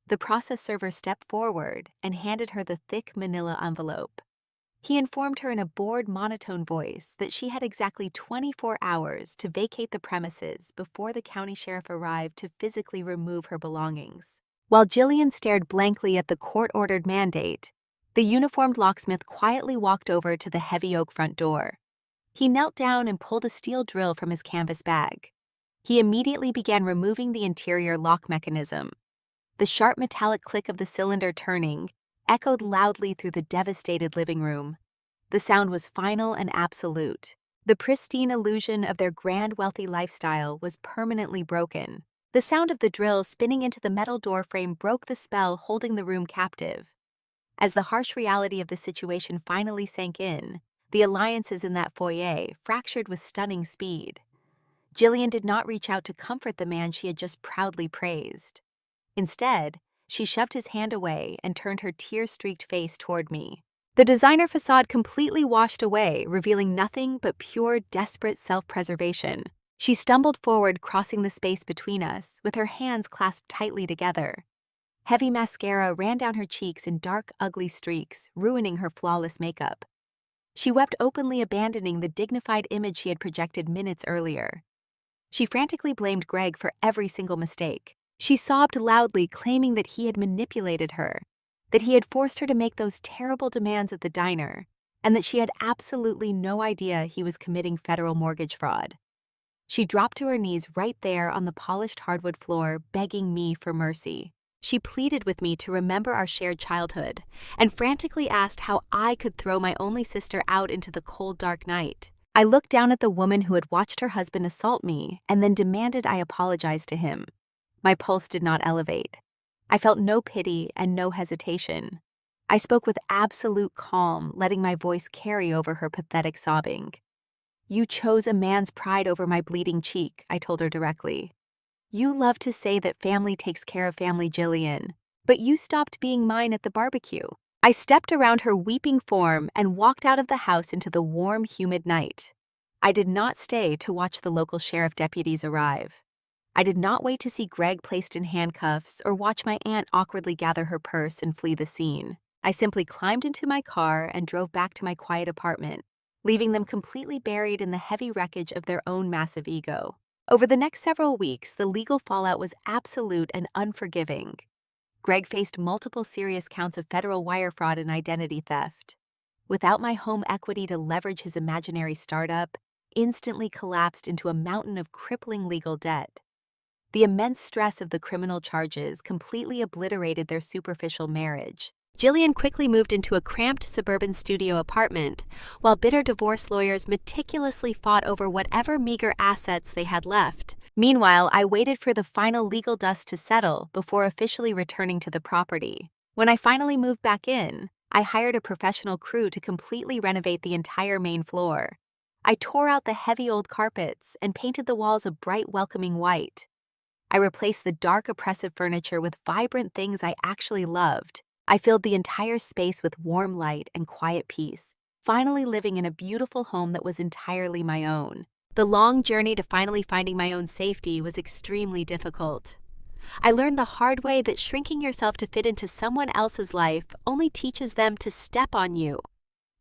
The process server stepped forward and handed her the thick manila envelope. He informed her in a bored, monotone voice that she had exactly 24 hours to vacate the premises before the county sheriff arrived to physically remove her belongings. While Jillian stared blankly at the court-ordered mandate, the uniformed locksmith quietly walked over to the heavy oak front door. He knelt down and pulled a steel drill from his canvas bag. He immediately began removing the interior lock mechanism. The sharp metallic click of the cylinder turning echoed loudly through the devastated living room. The sound was final and absolute. The pristine illusion of their grand, wealthy lifestyle was permanently broken. The sound of the drill spinning into the metal door frame broke the spell holding the room captive. As the harsh reality of the situation finally sank in, the alliances in that foyer fractured with stunning speed. Jillian did not reach out to comfort the man she had just proudly praised. Instead, she shoved his hand away and turned her tear-streaked face toward me. The designer facade completely washed away, revealing nothing but pure, desperate self-preservation. She stumbled forward, crossing the space between us, with her hands clasped tightly together. Heavy mascara ran down her cheeks in dark, ugly streaks, ruining her flawless makeup. She wept openly, abandoning the dignified image she had projected minutes earlier. She frantically blamed Greg for every single mistake. She sobbed loudly, claiming that he had manipulated her, that he had forced her to make those terrible demands at the diner, and that she had absolutely no idea he was committing federal mortgage fraud. She dropped to her knees right there on the polished hardwood floor, begging me for mercy. She pleaded with me to remember our shared childhood, and frantically asked how I could throw my only sister out into the cold, dark night. I looked down at the woman who had watched her husband assault me and then demanded I apologize to him. My pulse did not elevate. I felt no pity and no hesitation. I spoke with absolute calm, letting my voice carry over her pathetic sobbing. "You chose a man's pride over my bleeding cheek," I told her directly. "You love to say that family takes care of family, Jillian, but you stopped being mine at the barbecue." I stepped around her weeping form and walked out of the house into the warm, humid night. I did not stay to watch the local sheriff deputies arrive. I did not wait to see Greg placed in handcuffs or watch my aunt awkwardly gather her purse and flee the scene. I simply climbed into my car and drove back to my quiet apartment, leaving them completely buried in the heavy wreckage of their own massive ego. Over the next several weeks, the legal fallout was absolute and unforgiving. Greg faced multiple serious counts of federal wire fraud and identity theft. Without my home equity to leverage his imaginary startup, instantly collapsed into a mountain of crippling legal debt. The immense stress of the criminal charges completely obliterated their superficial marriage. Jillian quickly moved into a cramped suburban studio apartment, while bitter divorce lawyers meticulously fought over whatever meager assets they had left. Meanwhile, I waited for the final legal dust to settle before officially returning to the property. When I finally moved back in, I hired a professional crew to completely renovate the entire main floor. I tore out the heavy old carpets and painted the walls a bright, welcoming white. I replaced the dark, oppressive furniture with vibrant things I actually loved. I filled the entire space with warm light and quiet peace, finally living in a beautiful home that was entirely my own. The long journey to finally finding my own safety was extremely difficult. I learned the hard way that shrinking yourself to fit into someone else's life only teaches them to step on you.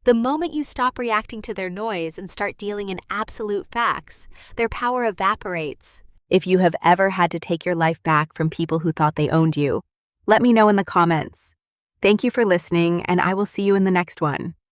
The moment you stop reacting to their noise and start dealing in absolute facts, their power evaporates. If you have ever had to take your life back from people who thought they owned you, let me know in the comments. Thank you for listening, and I will see you in the next one.